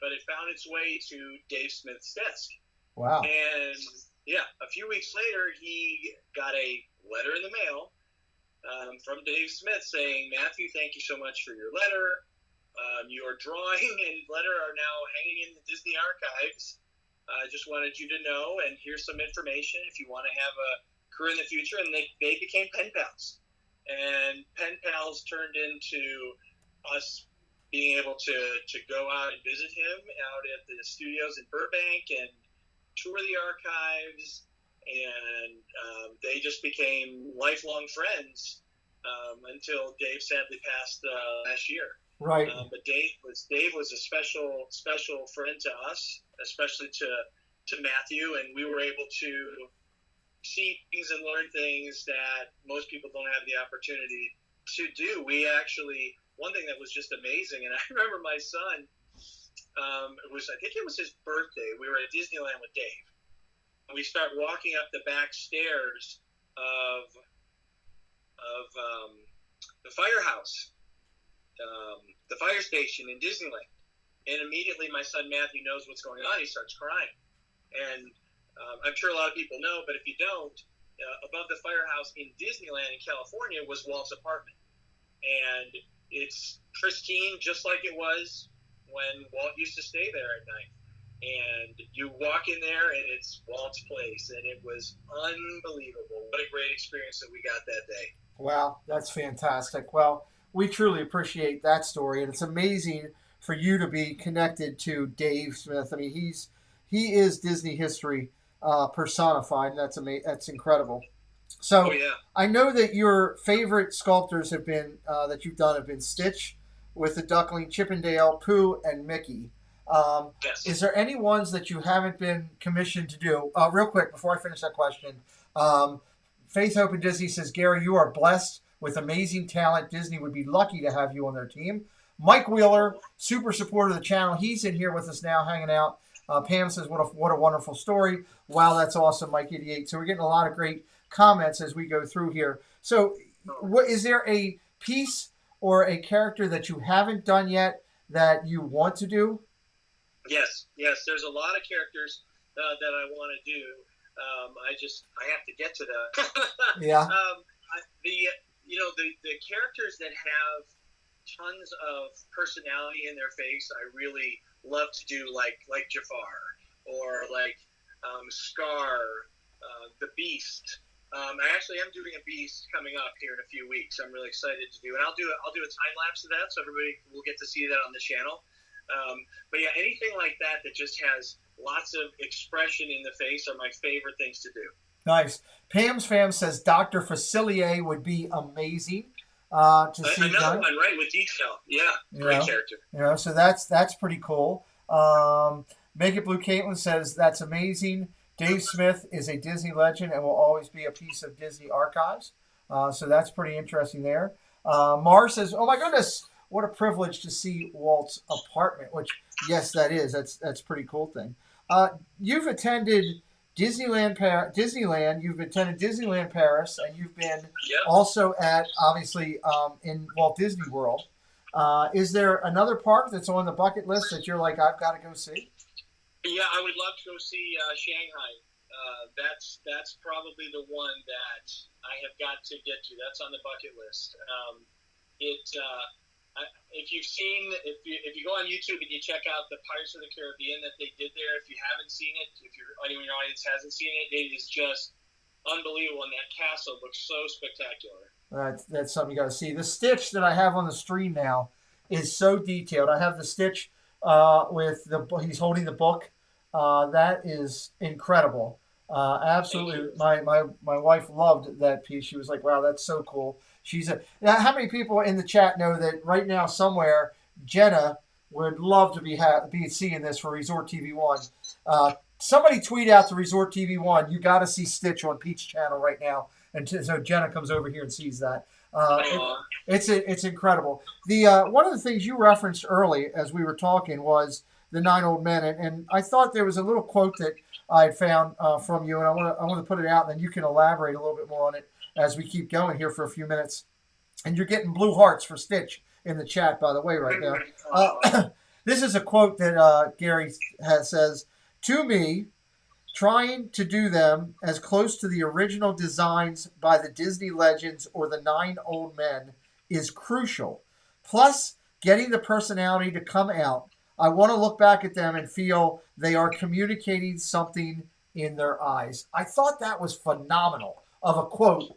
but it found its way to Dave Smith's desk. Wow. And yeah, a few weeks later, he got a letter in the mail from Dave Smith saying, Matthew, thank you so much for your letter. Your drawing and letter are now hanging in the Disney Archives. I just wanted you to know, and here's some information if you want to have a career in the future. And they became pen pals. And pen pals turned into us being able to go out and visit him out at the studios in Burbank and tour the archives. And they just became lifelong friends until Dave sadly passed last year. Right. But Dave was a special friend to us, especially to Matthew, and we were able to see things and learn things that most people don't have the opportunity to do. We actually, one thing that was just amazing, and I remember my son, I think it was his birthday. We were at Disneyland with Dave. And we start walking up the back stairs of the firehouse. The fire station in Disneyland, and immediately my son Matthew knows what's going on. He starts crying, and I'm sure a lot of people know, but if you don't, above the firehouse in Disneyland in California was Walt's apartment, and it's pristine just like it was when Walt used to stay there at night. And you walk in there, and it's Walt's place, and it was unbelievable. What a great experience that we got that day. Wow, that's fantastic. Well, we truly appreciate that story, and it's amazing for you to be connected to Dave Smith. I mean, he is Disney history personified, and that's incredible. So, I know that your favorite sculptors have been that you've done have been Stitch with the Duckling, Chippendale, Pooh, and Mickey. Yes. Is there any ones that you haven't been commissioned to do? Real quick, before I finish that question, Faith Hope and Disney says, Gary, you are blessed with amazing talent. Disney would be lucky to have you on their team. Mike Wheeler, super supporter of the channel. He's in here with us now, hanging out. Pam says, what a wonderful story. Wow, that's awesome, Mike 88. So we're getting a lot of great comments as we go through here. So is there a piece or a character that you haven't done yet that you want to do? Yes. There's a lot of characters that I want to do. I have to get to that. Yeah. The characters that have tons of personality in their face. I really love to do like Jafar or like Scar, the Beast. I actually am doing a Beast coming up here in a few weeks. I'm really excited to do, and I'll do a time lapse of that, so everybody will get to see that on the channel. But yeah, anything like that just has lots of expression in the face are my favorite things to do. Nice. Pam's fam says Dr. Facilier would be amazing to see. Another one, right, with detail. Yeah, great character. So that's pretty cool. Make It Blue Caitlin says that's amazing. Dave Smith is a Disney legend and will always be a piece of Disney archives. So that's pretty interesting there. Mar says, oh my goodness, what a privilege to see Walt's apartment, which, yes, that is. That's a pretty cool thing. You've attended Disneyland, you've attended Disneyland Paris, and you've been also at, obviously, in Walt Disney World. Is there another park that's on the bucket list that you're like, I've got to go see? Yeah, I would love to go see Shanghai. That's probably the one that I have got to get to. That's on the bucket list. If you go on YouTube and you check out the Pirates of the Caribbean that they did there, if you haven't seen it, if anyone in your audience hasn't seen it, it is just unbelievable, and that castle looks so spectacular. That's something you got to see. The Stitch that I have on the stream now is so detailed. I have the Stitch with he's holding the book. That is incredible. Absolutely. My wife loved that piece. She was like, wow, that's so cool. Now, how many people in the chat know that right now somewhere Jenna would love to be seeing this for Resort TV 1? Somebody tweet out to Resort TV 1, you got to see Stitch on Pete's channel right now. And so Jenna comes over here and sees that. It's incredible. One of the things you referenced early as we were talking was the 9 Old Men, and I thought there was a little quote that I had found from you, and I want to put it out, and then you can elaborate a little bit more on it as we keep going here for a few minutes. And you're getting blue hearts for Stitch in the chat, by the way, right now. This is a quote that Gary says, to me, trying to do them as close to the original designs by the Disney legends or the 9 Old Men is crucial. Plus, getting the personality to come out. I want to look back at them and feel they are communicating something in their eyes. I thought that was phenomenal of a quote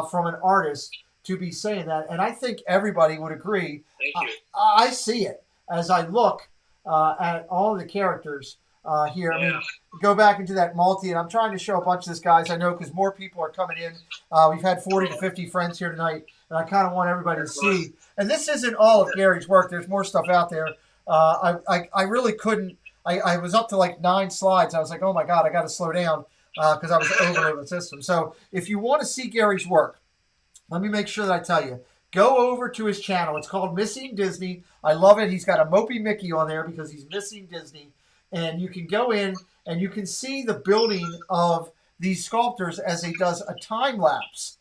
from an artist to be saying that, and I think everybody would agree. Thank you. I see it as I look at all of the characters here. I mean, go back into that multi, and I'm trying to show a bunch of this, guys. I know because more people are coming in. We've had 40 to 50 friends here tonight, and I kind of want everybody to see. And this isn't all of Gary's work. There's more stuff out there. I really couldn't. I was up to like 9 slides. I was like, oh my God, I got to slow down because I was over the system. So if you want to see Gary's work, let me make sure that I tell you. Go over to his channel. It's called Missing Disney. I love it. He's got a Mopey Mickey on there because he's missing Disney. And you can go in and you can see the building of these sculptors as he does a time lapse,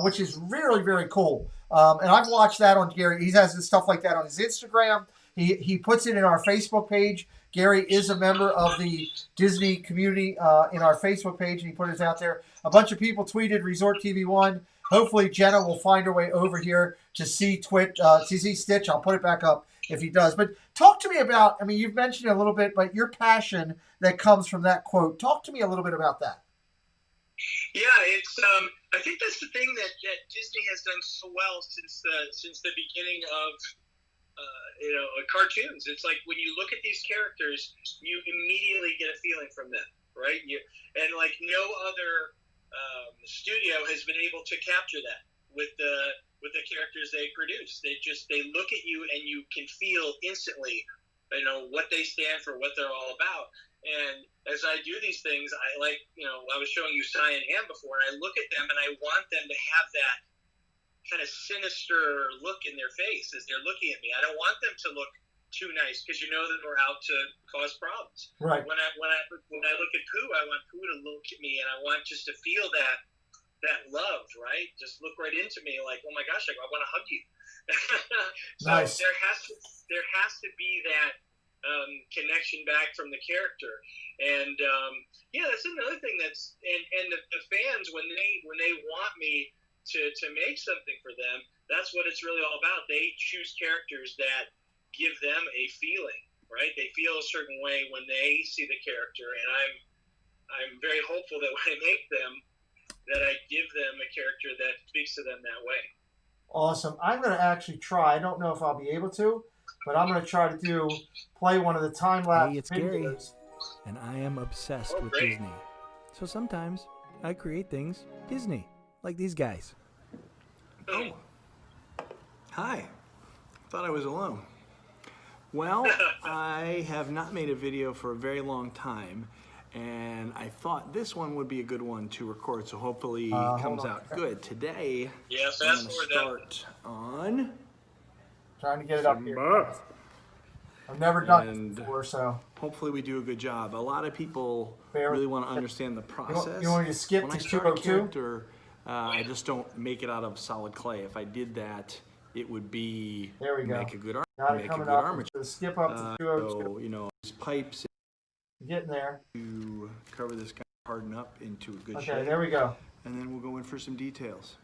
which is really, very cool. And I've watched that on Gary. He has this stuff like that on his Instagram. He puts it in our Facebook page. Gary is a member of the Disney community in our Facebook page, and he put it out there. A bunch of people tweeted Resort TV 1. Hopefully, Jenna will find her way over here to see Stitch. I'll put it back up if he does. But talk to me about, I mean, you've mentioned it a little bit, but your passion that comes from that quote. Talk to me a little bit about that. Yeah, it's. I think that's the thing that Disney has done so well since the beginning of cartoons. It's like when you look at these characters, you immediately get a feeling from them, right? And like no other studio has been able to capture that with the characters they produce. They look at you and you can feel instantly, what they stand for, what they're all about. And as I do these things, I was showing you Cy and Am before, and I look at them and I want them to have that kind of sinister look in their face as they're looking at me. I don't want them to look too nice because that we're out to cause problems. Right. When I look at Pooh, I want Pooh to look at me and I want just to feel that love, right? Just look right into me like, oh my gosh, I want to hug you. So nice. There has to be that connection back from the character, and that's another thing and the fans when they want me to make something for them, that's what it's really all about. They choose characters that give them a feeling, right? They feel a certain way when they see the character, and I'm very hopeful that when I make them, that I give them a character that speaks to them that way. Awesome. I'm going to actually try. I don't know if I'll be able to, but I'm going to try to play one of the time-lapse Hey, it's videos. Gary, and I am obsessed with great. Disney. So sometimes I create things Disney, like these guys. Oh, hi. Thought I was alone. Well, I have not made a video for a very long time, and I thought this one would be a good one to record, so hopefully it comes out good. Today, Yeah, I'm fast going to forward that. start on Trying to get it up here. math. I've never done And it before, so hopefully we do a good job. A lot of people Fair. really want to understand the process. you want me to skip when to I start a 202? character, I just don't make it out of solid clay. If I did that, it would be There we go. make a good got it make a coming good up. armature. So skip up to 202. So you know, use pipes Getting there. to cover this guy, harden up into a good Okay, shape, there we go. and then we'll go in for some details.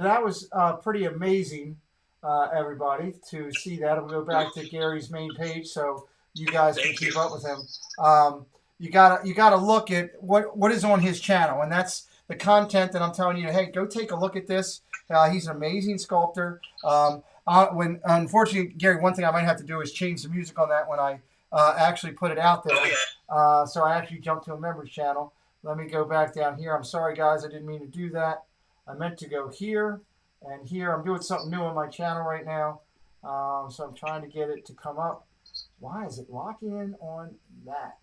That was pretty amazing, everybody, to see that. I'll go back to Gary's main page so you guys can Thank keep you. up with him. You gotta look at what is on his channel, and that's the content that I'm telling you. Hey, go take a look at this. He's an amazing sculptor. When unfortunately, Gary, one thing I might have to do is change the music on that when I actually put it out there. Oh, yeah. So I actually jumped to a members channel. Let me go back down here. I'm sorry, guys. I didn't mean to do that. I meant to go here and here. I'm doing something new on my channel right now. So I'm trying to get it to come up. Why is it locking in on that?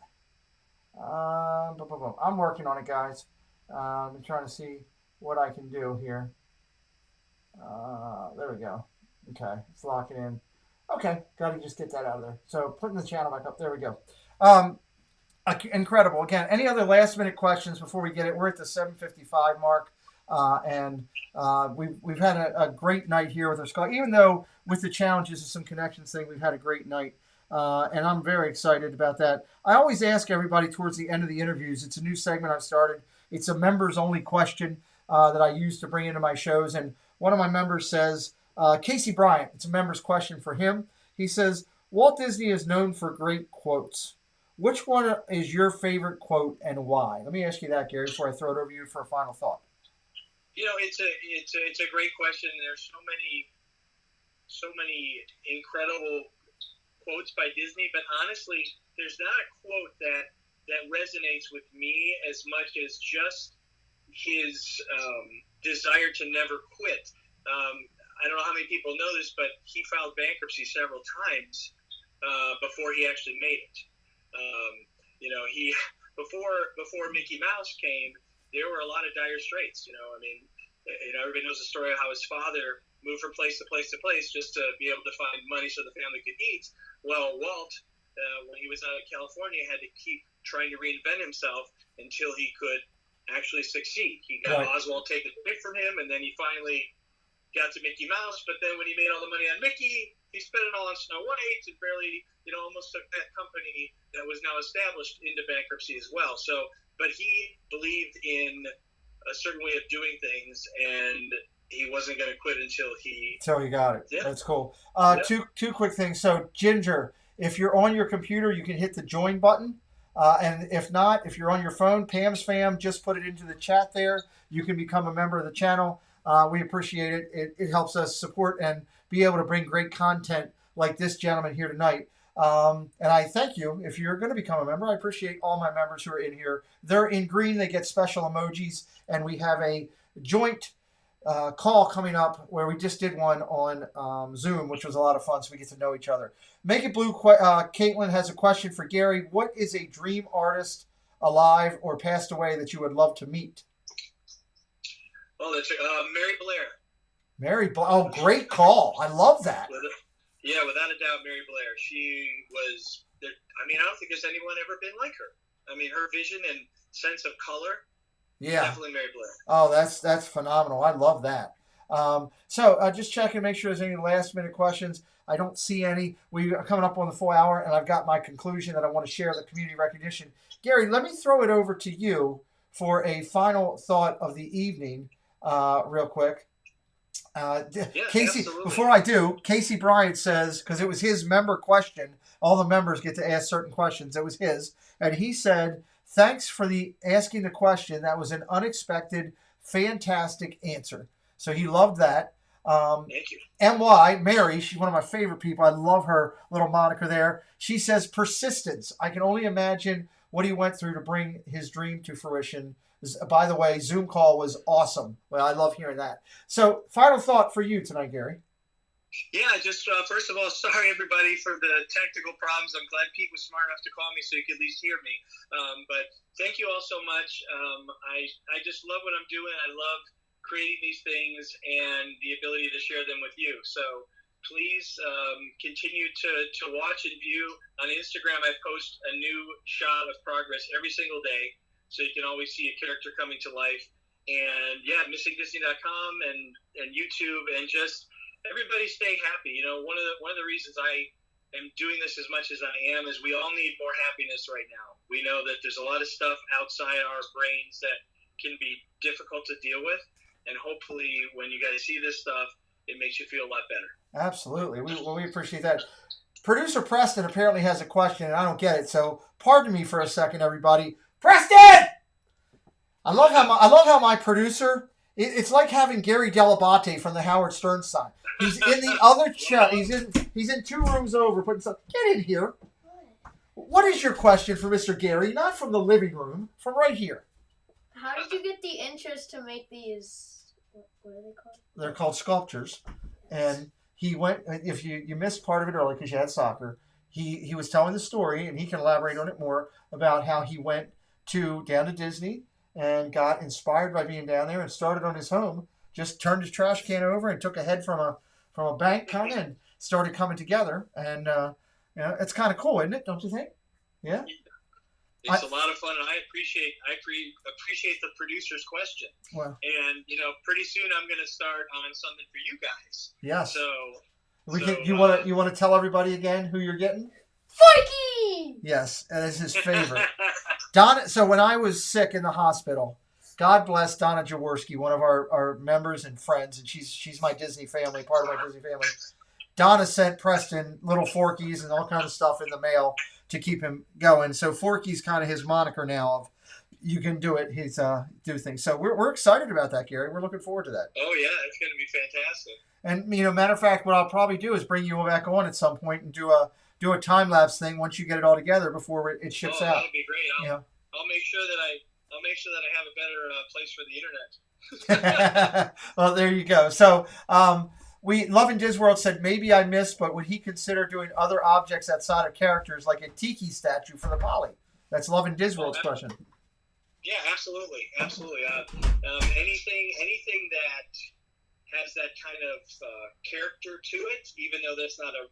I'm working on it, guys. I'm trying to see what I can do here. There we go. Okay, it's locking in. Okay, got to just get that out of there. So putting the channel back up. There we go. Incredible. Again, any other last minute questions before we get it? We're at the 7:55 mark. We've had a great night here with our school. Even though with the challenges of some connections thing, we've had a great night. And I'm very excited about that. I always ask everybody towards the end of the interviews. It's a new segment I've started. It's a members only question that I use to bring into my shows. And one of my members says, Casey Bryant, it's a member's question for him. He says, Walt Disney is known for great quotes. Which one is your favorite quote and why? Let me ask you that, Gary, before I throw it over to you for a final thought. It's a great question. There's so many incredible quotes by Disney, but honestly, there's not a quote that resonates with me as much as just his desire to never quit. I don't know how many people know this, but he filed bankruptcy several times before he actually made it. He before Mickey Mouse came, there were a lot of dire straits. Everybody knows the story of how his father moved from place to place to place just to be able to find money so the family could eat. Well, Walt, when he was out of California, had to keep trying to reinvent himself until he could actually succeed. He got Oswald taken away from him, and then he finally got to Mickey Mouse. But then when he made all the money on Mickey, he spent it all on Snow White and barely, almost took that company that was now established into bankruptcy as well. So, but he believed in a certain way of doing things, and he wasn't going to quit until he got it. Yeah. That's cool. Two quick things. So, Ginger, if you're on your computer, you can hit the join button. And if not, if you're on your phone, Pam's Fam, just put it into the chat there. You can become a member of the channel. We appreciate it. It helps us support and be able to bring great content like this gentleman here tonight. And I thank you. If you're going to become a member, I appreciate all my members who are in here. They're in green. They get special emojis. And we have a joint call coming up where we just did one on Zoom, which was a lot of fun, so we get to know each other. Make It Blue, Caitlin has a question for Gary. What is a dream artist alive or passed away that you would love to meet? Oh, that's Mary Blair. Mary Blair. Oh, great call. I love that. Without a doubt, Mary Blair. She was, I don't think there's anyone ever been like her. Her vision and sense of color. Yeah. Definitely Mary Blair. Oh, that's phenomenal. I love that. So just checking, make sure there's any last minute questions. I don't see any. We are coming up on the full hour, and I've got my conclusion that I want to share the community recognition. Gary, let me throw it over to you for a final thought of the evening, real quick. Casey, absolutely. Before I do, Casey Bryant says, because it was his member question, all the members get to ask certain questions. It was his, and he said, "Thanks for asking the question. That was an unexpected, fantastic answer." So he loved that. Thank you. MY, Mary, she's one of my favorite people. I love her little moniker there. She says, "Persistence. I can only imagine what he went through to bring his dream to fruition." By the way, Zoom call was awesome. Well, I love hearing that. So final thought for you tonight, Gary. Yeah, just first of all, sorry everybody for the technical problems. I'm glad Pete was smart enough to call me so you could at least hear me. But thank you all so much. I just love what I'm doing. I love creating these things and the ability to share them with you. So please continue to watch and view. On Instagram, I post a new shot of progress every single day, so you can always see a character coming to life. And yeah, missingdisney.com and YouTube, and just everybody stay happy. One of the reasons I am doing this as much as I am is we all need more happiness right now. We know that there's a lot of stuff outside our brains that can be difficult to deal with, and hopefully when you guys see this stuff, it makes you feel a lot better. Absolutely. We appreciate that. Producer Preston apparently has a question, and I don't get it, so pardon me for a second, everybody. Preston! I love how my producer, it's like having Gary Delabate from the Howard Stern side. He's in the other chair. He's in 2 rooms over putting stuff. Get in here. What is your question for Mr. Gary? Not from the living room, from right here. How did you get the interest to make these? What are they called? They're called sculptures. And he went. If you missed part of it earlier because you had soccer, he was telling the story, and he can elaborate on it more about how he went down to Disney and got inspired by being down there and started on his home. Just turned his trash can over and took a head from a bank kind of and started coming together. And it's kind of cool, isn't it? Don't you think? Yeah. It's a lot of fun, and I appreciate the producer's question. Well, And pretty soon I'm going to start on something for you guys. yes. So You want to tell everybody again who you're getting? Forky! Yes, and it's his favorite. Donna. So when I was sick in the hospital, God bless Donna Jaworski, one of our members and friends, and she's my Disney family, part of my Disney family. Donna sent Preston little Forkies and all kinds of stuff in the mail to keep him going. So Forky's kind of his moniker now of you can do it. He's do things. So we're excited about that, Gary. We're looking forward to that. Oh yeah, it's going to be fantastic. And matter of fact, what I'll probably do is bring you back on at some point and do a time lapse thing once you get it all together before it ships out. That'll be great. I'll make sure that I have a better place for the internet. Well, there you go. So Love and Disworld said maybe I missed, but would he consider doing other objects outside of characters like a tiki statue for the poly? That's Love and Disworld's question. Yeah, absolutely. Anything that has that kind of character to it, even though that's not a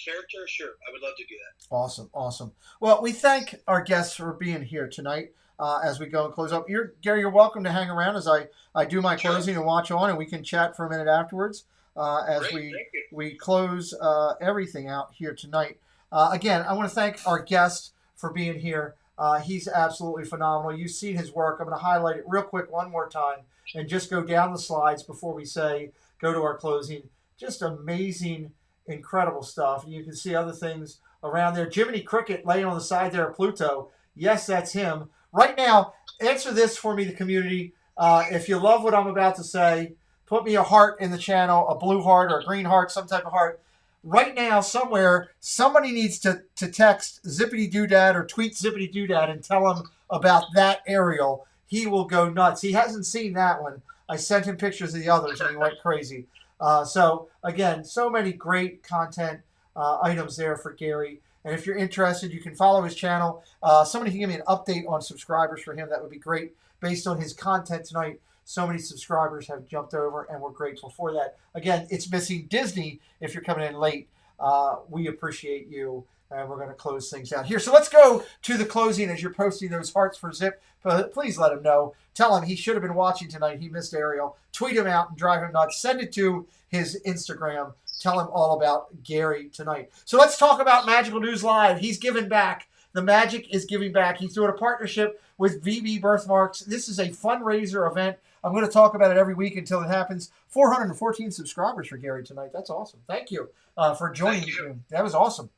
character, sure, I would love to do that. Awesome. Well, we thank our guests for being here tonight. As we go and close up, Gary, you're welcome to hang around as I do my closing and watch on, and we can chat for a minute afterwards as we close everything out here tonight. Again, I want to thank our guest for being here. He's absolutely phenomenal. You've seen his work. I'm going to highlight it real quick one more time and just go down the slides before we go to our closing. Just amazing, incredible stuff. You can see other things around there. Jiminy Cricket laying on the side there of Pluto. Yes, that's him. Right now, answer this for me, the community. If you love what I'm about to say, put me a heart in the channel, a blue heart or a green heart, some type of heart. Right now, somewhere, somebody needs to text Zippity Doodad or tweet Zippity Doodad and tell him about that aerial. He will go nuts. He hasn't seen that one. I sent him pictures of the others, and he went crazy. So, again, so many great content items there for Gary. And if you're interested, you can follow his channel. Somebody can give me an update on subscribers for him. That would be great. Based on his content tonight, so many subscribers have jumped over, and we're grateful for that. Again, it's Missing Disney. If you're coming in late, we appreciate you, and we're going to close things out here. So let's go to the closing as you're posting those hearts for Zip. Please let him know. Tell him he should have been watching tonight. He missed Ariel. Tweet him out and drive him nuts. Send it to his Instagram. Tell him all about Gary tonight. So let's talk about Magical News Live. He's giving back. The magic is giving back. He's doing a partnership with VB Birthmarks. This is a fundraiser event. I'm going to talk about it every week until it happens. 414 subscribers for Gary tonight. That's awesome. Thank you for joining me. That was awesome.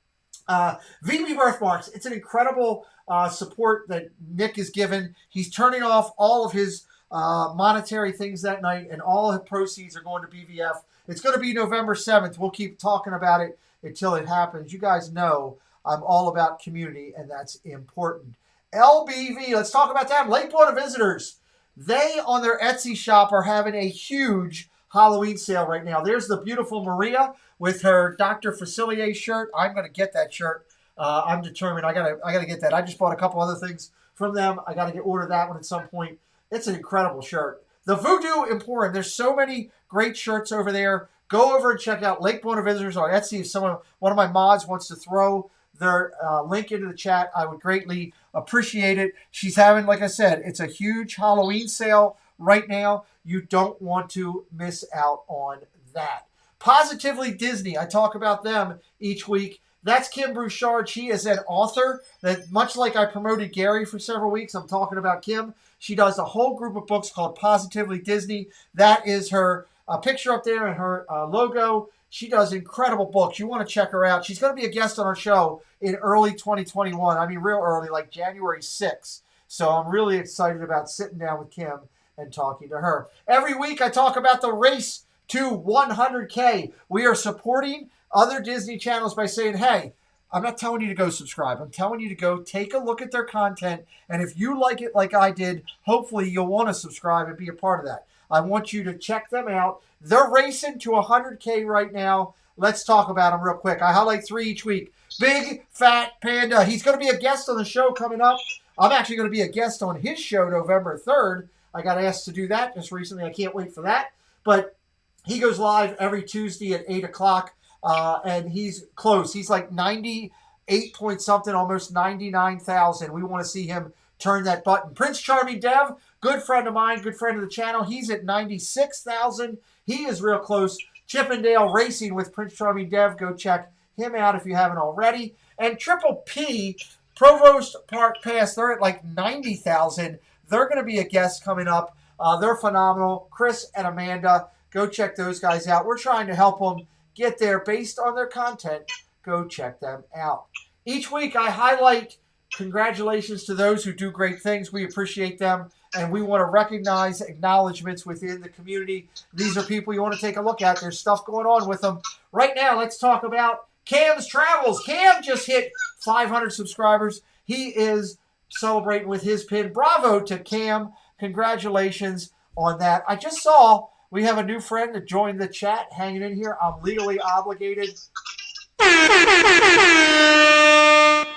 VB Birthmarks. It's an incredible support that Nick has given. He's turning off all of his monetary things that night, and all of the proceeds are going to BVF. It's going to be November 7th. We'll keep talking about it until it happens. You guys know I'm all about community, and that's important. LBV, let's talk about them. Lake Buena Visitors. They, on their Etsy shop, are having a huge Halloween sale right now. There's the beautiful Maria with her Dr. Facilier shirt. I'm going to get that shirt. I'm determined. I gotta get that. I just bought a couple other things from them. I got to order that one at some point. It's an incredible shirt. The Voodoo Emporium. There's so many great shirts over there. Go over and check out Lake Buena Visitors on Etsy. If one of my mods wants to throw their link into the chat, I would greatly appreciate it. She's having, like I said, it's a huge Halloween sale right now. You don't want to miss out on that. Positively Disney. I talk about them each week. That's Kim Bouchard. She is an author that, much like I promoted Gary for several weeks, I'm talking about Kim. She does a whole group of books called Positively Disney. That is her picture up there and her logo. She does incredible books. You want to check her out. She's going to be a guest on our show in early 2021. I mean, real early, like January 6th. So I'm really excited about sitting down with Kim and talking to her. Every week I talk about the race to 100K. We are supporting other Disney channels by saying, hey, I'm not telling you to go subscribe. I'm telling you to go take a look at their content. And if you like it like I did, hopefully you'll want to subscribe and be a part of that. I want you to check them out. They're racing to 100K right now. Let's talk about them real quick. I highlight 3 each week. Big Fat Panda. He's going to be a guest on the show coming up. I'm actually going to be a guest on his show November 3rd. I got asked to do that just recently. I can't wait for that. But he goes live every Tuesday at 8 o'clock. And he's close. He's like 90 8 point something, almost 99,000. We want to see him turn that button. Prince Charming Dev, good friend of mine, good friend of the channel. He's at 96,000. He is real close. Chippendale Racing with Prince Charming Dev. Go check him out if you haven't already. And Triple P, Provost Park Pass, they're at like 90,000. They're going to be a guest coming up. They're phenomenal. Chris and Amanda, go check those guys out. We're trying to help them get there based on their content. Go check them out. Each week I highlight congratulations to those who do great things. We appreciate them, and we want to recognize acknowledgments within the community. These are people you want to take a look at. There's stuff going on with them. Right now, let's talk about Cam's Travels. Cam just hit 500 subscribers. He is celebrating with his pin. Bravo to Cam. Congratulations on that. I just saw we have a new friend that joined the chat hanging in here. I'm legally obligated.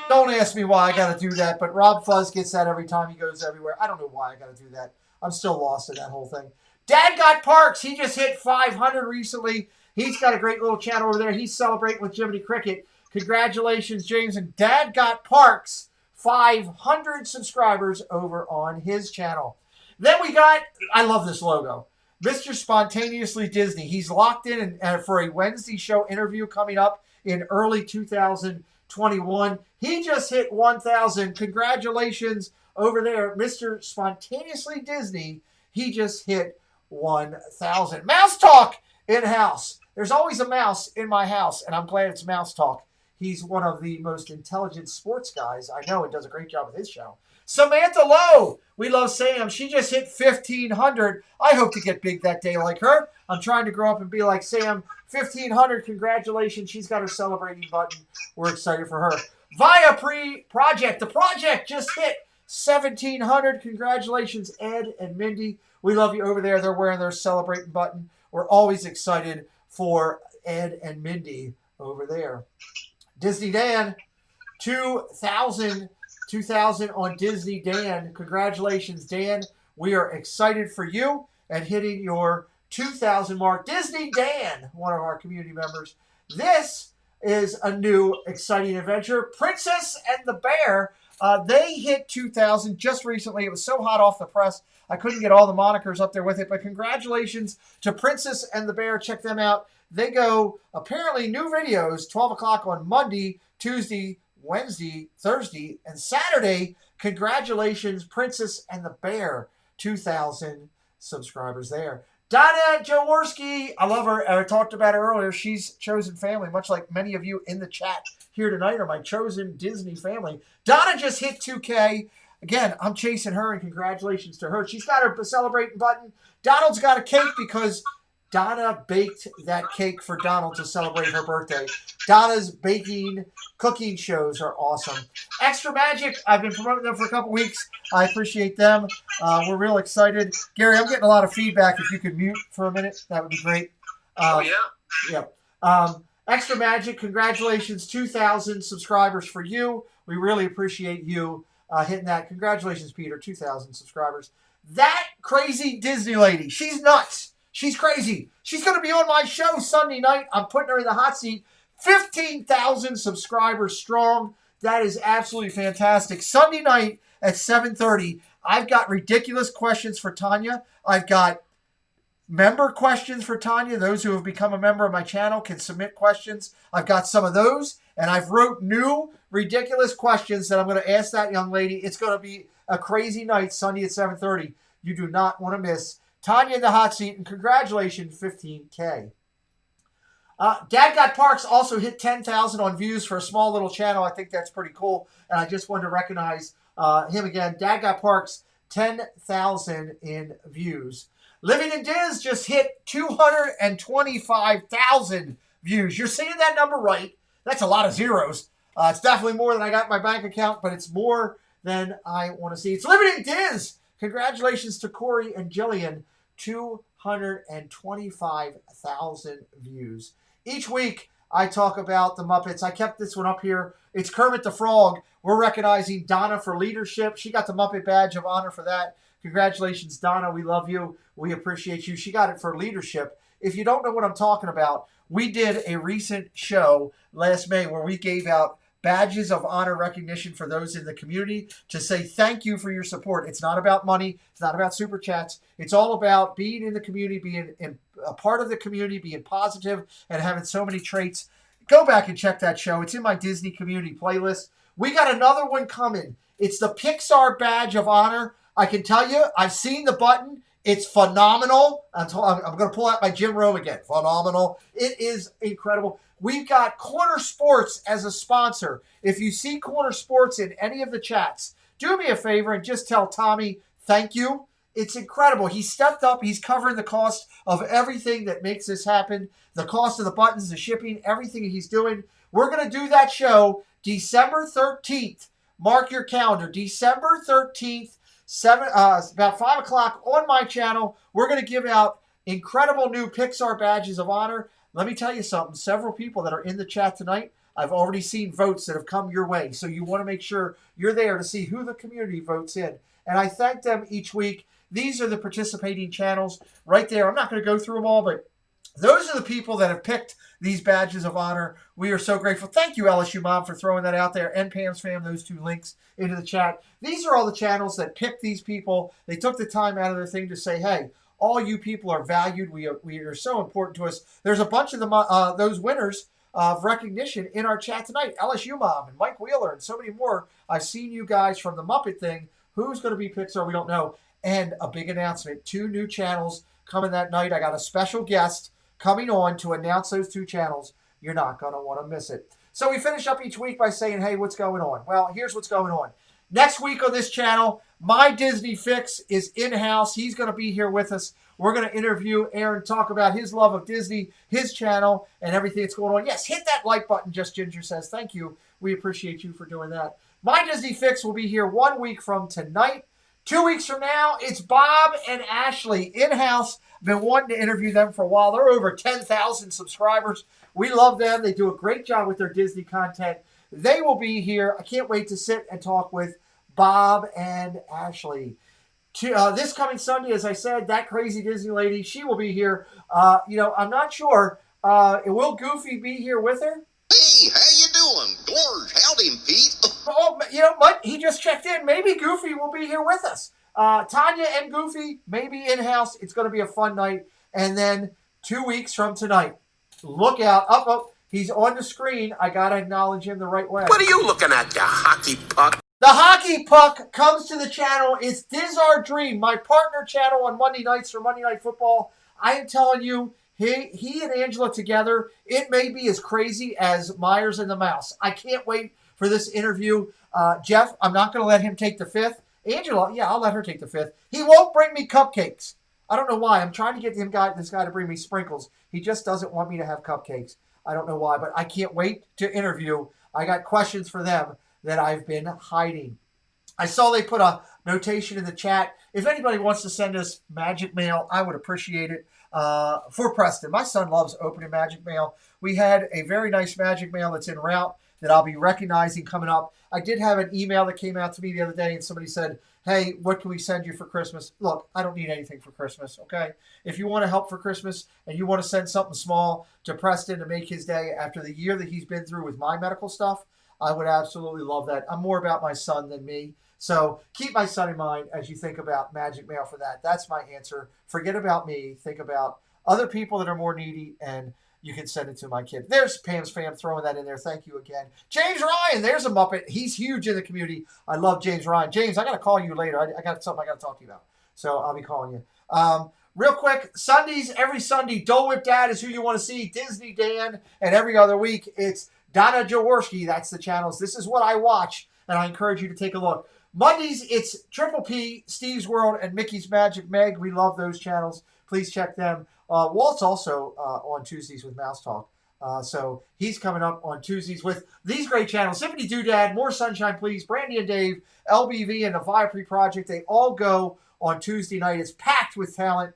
Don't ask me why I got to do that, but Rob Fuzz gets that every time he goes everywhere. I don't know why I got to do that. I'm still lost in that whole thing. Dad Got Parks. He just hit 500 recently. He's got a great little channel over there. He's celebrating with Jiminy Cricket. Congratulations, James. And Dad Got Parks, 500 subscribers over on his channel. Then we got, I love this logo, Mr. Spontaneously Disney. He's locked in for a Wednesday show interview coming up in early 2021. He just hit 1,000. Congratulations over there, Mr. Spontaneously Disney. He just hit 1,000. Mouse Talk in-house. There's always a mouse in my house, and I'm glad it's Mouse Talk. He's one of the most intelligent sports guys I know and does a great job with his channel. Samantha Lowe. We love Sam. She just hit 1,500. I hope to get big that day like her. I'm trying to grow up and be like Sam. 1,500. Congratulations. She's got her celebrating button. We're excited for her. Via Project. The project just hit 1,700. Congratulations, Ed and Mindy. We love you over there. They're wearing their celebrating button. We're always excited for Ed and Mindy over there. Disney Dan, 2,000 on Disney Dan. Congratulations, Dan. We are excited for you and hitting your 2,000 mark. Disney Dan, one of our community members. This is a new exciting adventure. Princess and the Bear. They hit 2,000 just recently. It was so hot off the press, I couldn't get all the monikers up there with it. But congratulations to Princess and the Bear. Check them out. They go, apparently, new videos, 12 o'clock on Monday, Tuesday, Wednesday, Thursday, and Saturday. Congratulations, Princess and the Bear. 2,000 subscribers there. Donna Jaworski, I love her. I talked about her earlier. She's chosen family, much like many of you in the chat here tonight are my chosen Disney family. Donna just hit 2K. Again, I'm chasing her, and congratulations to her. She's got her celebrating button. Donald's got a cake because Donna baked that cake for Donald to celebrate her birthday. Donna's cooking shows are awesome. Extra Magic, I've been promoting them for a couple weeks. I appreciate them. We're real excited. Gary, I'm getting a lot of feedback. If you could mute for a minute, that would be great. Extra Magic, congratulations. 2,000 subscribers for you. We really appreciate you hitting that. Congratulations, Peter. 2,000 subscribers. That crazy Disney lady, she's nuts. She's crazy. She's going to be on my show Sunday night. I'm putting her in the hot seat. 15,000 subscribers strong. That is absolutely fantastic. Sunday night at 7:30, I've got ridiculous questions for Tanya. I've got member questions for Tanya. Those who have become a member of my channel can submit questions. I've got some of those, and I've wrote new ridiculous questions that I'm going to ask that young lady. It's going to be a crazy night Sunday at 7:30. You do not want to miss Tanya in the hot seat, and congratulations, 15K. Dad Got Parks also hit 10,000 on views for a small little channel. I think that's pretty cool, and I just wanted to recognize him again. Dad Got Parks, 10,000 in views. Living in Diz just hit 225,000 views. You're seeing that number right. That's a lot of zeros. It's definitely more than I got in my bank account, but it's more than I want to see. It's Living in Diz. Congratulations to Corey and Jillian, 225,000 views. Each week, I talk about the Muppets. I kept this one up here. It's Kermit the Frog. We're recognizing Donna for leadership. She got the Muppet Badge of Honor for that. Congratulations, Donna. We love you. We appreciate you. She got it for leadership. If you don't know what I'm talking about, we did a recent show last May where we gave out badges of honor recognition for those in the community to say thank you for your support. It's not about money. It's not about super chats. It's all about being in the community, being a part of the community, being positive, and having so many traits. Go back and check that show. It's in my Disney community playlist. We got another one coming. It's the Pixar Badge of Honor. I can tell you, I've seen the button. It's phenomenal. I'm going to pull out my Jim Rome again. Phenomenal. It is incredible. We've got Corner Sports as a sponsor. If you see Corner Sports in any of the chats, do me a favor and just tell Tommy thank you. It's incredible. He stepped up. He's covering the cost of everything that makes this happen. The cost of the buttons, the shipping, everything he's doing. We're going to do that show December 13th. Mark your calendar. December 13th, about 5 o'clock on my channel. We're going to give out incredible new Pixar badges of honor. Let me tell you something. Several people that are in the chat tonight, I've already seen votes that have come your way. So you want to make sure you're there to see who the community votes in. And I thank them each week. These are the participating channels right there. I'm not going to go through them all, but those are the people that have picked these badges of honor. We are so grateful. Thank you, LSU Mom, for throwing that out there, and Pam's Fam, those two links into the chat. These are all the channels that picked these people. They took the time out of their thing to say, hey, all you people are valued. We are so important to us. There's a bunch of them, those winners of recognition in our chat tonight. LSU Mom and Mike Wheeler and so many more. I've seen you guys from the Muppet thing. Who's going to be Pixar? We don't know. And a big announcement. 2 new channels coming that night. I got a special guest coming on to announce those 2 channels. You're not going to want to miss it. So we finish up each week by saying, hey, what's going on? Well, here's what's going on. Next week on this channel, my Disney Fix is in-house. He's going to be here with us. We're going to interview Aaron, talk about his love of Disney, his channel, and everything that's going on. Yes, hit that like button, Just Ginger says. Thank you. We appreciate you for doing that. My Disney Fix will be here 1 week from tonight. 2 weeks from now, it's Bob and Ashley in-house. Been wanting to interview them for a while. They're over 10,000 subscribers. We love them. They do a great job with their Disney content. They will be here. I can't wait to sit and talk with Bob and Ashley. This coming Sunday, as I said, that crazy Disney lady, she will be here. I'm not sure. Will Goofy be here with her? Hey, how you doing? Gorge, howdy, Pete. Oh, you know what? He just checked in. Maybe Goofy will be here with us. Tanya and Goofy, maybe in-house. It's going to be a fun night. And then 2 weeks from tonight, look out. Oh, he's on the screen. I got to acknowledge him the right way. What are you looking at, you hockey puck? The Hockey Puck comes to the channel. It's Diz Our Dream, my partner channel on Monday nights for Monday Night Football. I am telling you, he and Angela together, it may be as crazy as Myers and the Mouse. I can't wait for this interview. Jeff, I'm not going to let him take the 5th. Angela, yeah, I'll let her take the 5th. He won't bring me cupcakes. I don't know why. I'm trying to get this guy to bring me sprinkles. He just doesn't want me to have cupcakes. I don't know why, but I can't wait to interview. I got questions for them that I've been hiding. I saw they put a notation in the chat. If anybody wants to send us magic mail, I would appreciate it. For Preston, my son loves opening magic mail. We had a very nice magic mail that's en route that I'll be recognizing coming up. I did have an email that came out to me the other day, and somebody said, hey, what can we send you for Christmas? Look, I don't need anything for Christmas, okay? If you want to help for Christmas and you want to send something small to Preston to make his day after the year that he's been through with my medical stuff, I would absolutely love that. I'm more about my son than me. So keep my son in mind as you think about magic mail for that. That's my answer. Forget about me. Think about other people that are more needy, and you can send it to my kid. There's Pam's Fam throwing that in there. Thank you again. James Ryan, there's a Muppet. He's huge in the community. I love James Ryan. James, I got to call you later. I got something I got to talk to you about. So I'll be calling you. Real quick, Sundays, every Sunday, Dole Whip Dad is who you want to see. Disney Dan, and every other week, it's Donna Jaworski. That's the channels. This is what I watch, and I encourage you to take a look. Mondays, it's Triple P, Steve's World, and Mickey's Magic Meg. We love those channels. Please check them. Walt's also on Tuesdays with Mouse Talk. So he's coming up on Tuesdays with these great channels. Zippity Doodad, More Sunshine Please, Brandy and Dave, LBV, and the Viapre Project. They all go on Tuesday night. It's packed with talent.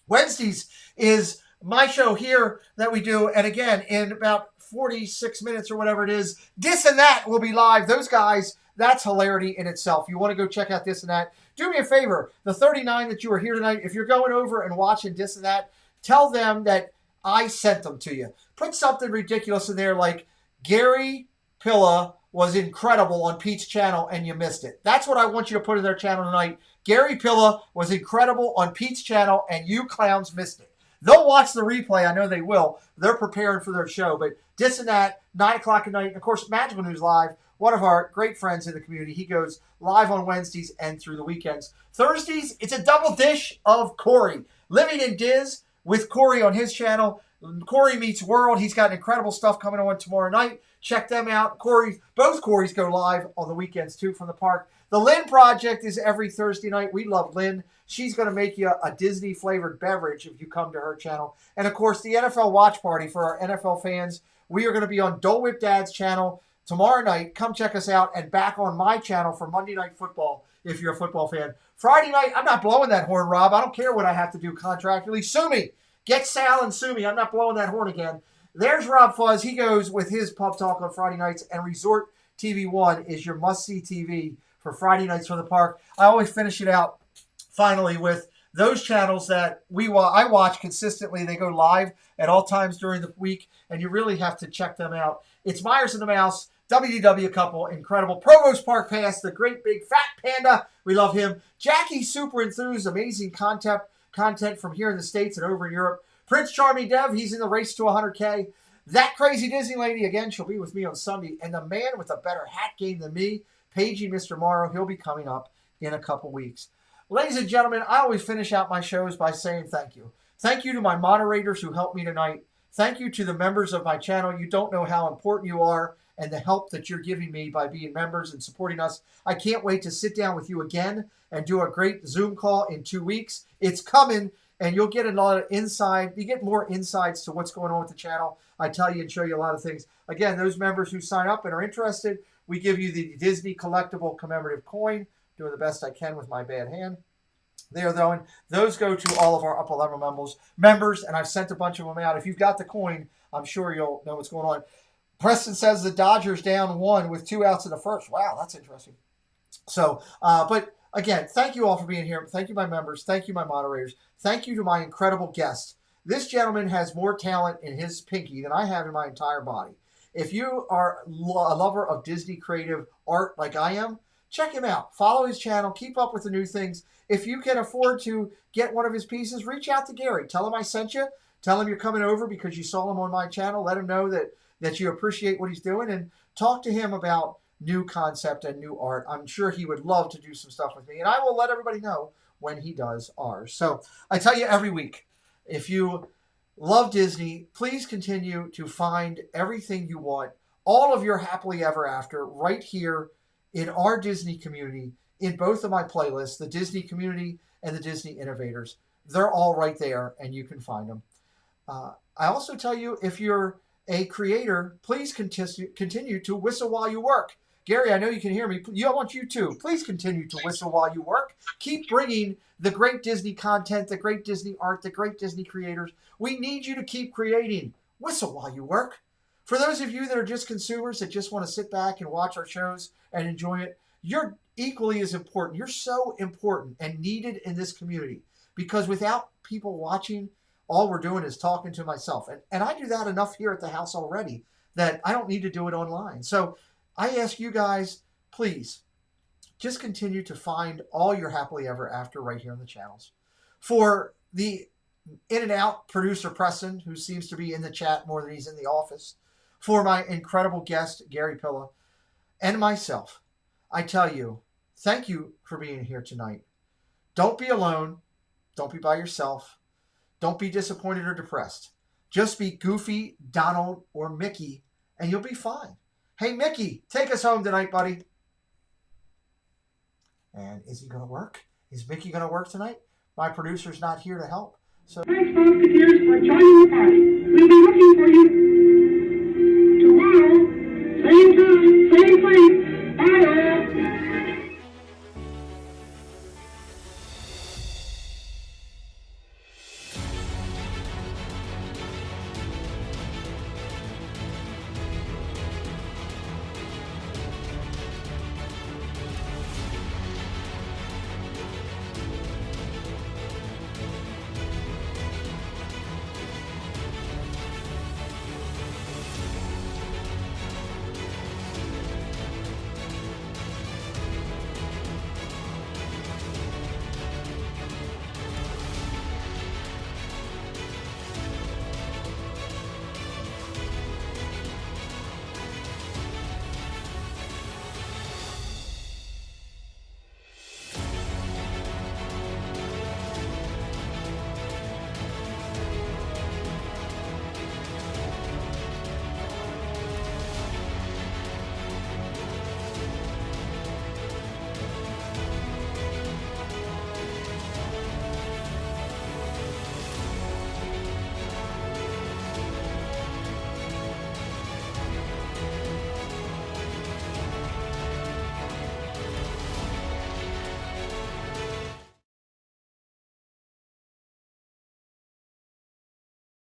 Wednesdays is my show here that we do. And again, in about 46 minutes or whatever it is, This and That will be live. Those guys, that's hilarity in itself. You want to go check out This and That. Do me a favor. The 39 that you are here tonight, if you're going over and watching This and That, tell them that I sent them to you. Put something ridiculous in there like Gary Pilla was incredible on Pete's channel and you missed it. That's what I want you to put in their channel tonight. Gary Pilla was incredible on Pete's channel and you clowns missed it. They'll watch the replay. I know they will. They're preparing for their show. But this and that, 9 o'clock at night. And, of course, Magical News Live, one of our great friends in the community. He goes live on Wednesdays and through the weekends. Thursdays, it's a double dish of Corey. Living in Diz with Corey on his channel. Corey Meets World. He's got incredible stuff coming on tomorrow night. Check them out. Both Corys go live on the weekends, too, from the park. The Lynn Project is every Thursday night. We love Lynn. She's going to make you a Disney-flavored beverage if you come to her channel. And, of course, the NFL Watch Party for our NFL fans. We are going to be on Dole Whip Dad's channel tomorrow night. Come check us out and back on my channel for Monday Night Football if you're a football fan. Friday night, I'm not blowing that horn, Rob. I don't care what I have to do contractually. Sue me. Get Sal and sue me. I'm not blowing that horn again. There's Rob Fuzz. He goes with his Pub Talk on Friday nights. And Resort TV 1 is your must-see TV for Friday nights from the park. I always finish it out finally with those channels that I watch consistently. They go live at all times during the week, and you really have to check them out. It's Myers and the Mouse, WDW couple, incredible. Provost Park Pass, the great big fat panda. We love him. Jackie Super Enthused, amazing content from here in the States and over in Europe. Prince Charming Dev, he's in the race to 100K. That crazy Disney lady, again, she'll be with me on Sunday. And the man with a better hat game than me, Pagey Mr. Morrow, he'll be coming up in a couple weeks. Ladies and gentlemen, I always finish out my shows by saying thank you. Thank you to my moderators who helped me tonight. Thank you to the members of my channel. You don't know how important you are and the help that you're giving me by being members and supporting us. I can't wait to sit down with you again and do a great Zoom call in 2 weeks. It's coming, and you'll get a lot of insight. You get more insights to what's going on with the channel. I tell you and show you a lot of things. Again, those members who sign up and are interested, we give you the Disney collectible commemorative coin. Doing the best I can with my bad hand. There, though, and those go to all of our upper level members, and I've sent a bunch of them out. If you've got the coin, I'm sure you'll know what's going on. Preston says the Dodgers down 1 with 2 outs in the first. Wow, that's interesting. So, but again, thank you all for being here. Thank you, my members. Thank you, my moderators. Thank you to my incredible guests. This gentleman has more talent in his pinky than I have in my entire body. If you are a lover of Disney creative art like I am, check him out. Follow his channel. Keep up with the new things. If you can afford to get one of his pieces, reach out to Gary. Tell him I sent you. Tell him you're coming over because you saw him on my channel. Let him know that you appreciate what he's doing, and talk to him about new concept and new art. I'm sure he would love to do some stuff with me, and I will let everybody know when he does ours. So I tell you every week, if you love Disney, please continue to find everything you want, all of your happily ever after, right here in our Disney community, in both of my playlists, the Disney community and the Disney Innovators. They're all right there, and you can find them. I also tell you, if you're a creator, please continue to whistle while you work. Gary, I know you can hear me. I want you to. Please continue to whistle while you work. Keep bringing the great Disney content, the great Disney art, the great Disney creators. We need you to keep creating. Whistle while you work. For those of you that are just consumers that just want to sit back and watch our shows and enjoy it, you're equally as important. You're so important and needed in this community, because without people watching, all we're doing is talking to myself. And I do that enough here at the house already that I don't need to do it online. So I ask you guys, please, just continue to find all your happily ever after right here on the channels. For the in and out producer Preston, who seems to be in the chat more than he's in the office, for my incredible guest, Gary Pilla, and myself, I tell you, thank you for being here tonight. Don't be alone. Don't be by yourself. Don't be disappointed or depressed. Just be Goofy, Donald, or Mickey, and you'll be fine. Hey, Mickey, take us home tonight, buddy. And is he going to work? Is Mickey going to work tonight? My producer's not here to help. So Thanks, Musketeers, for joining the party. We'll be looking for you tomorrow, same time, same place.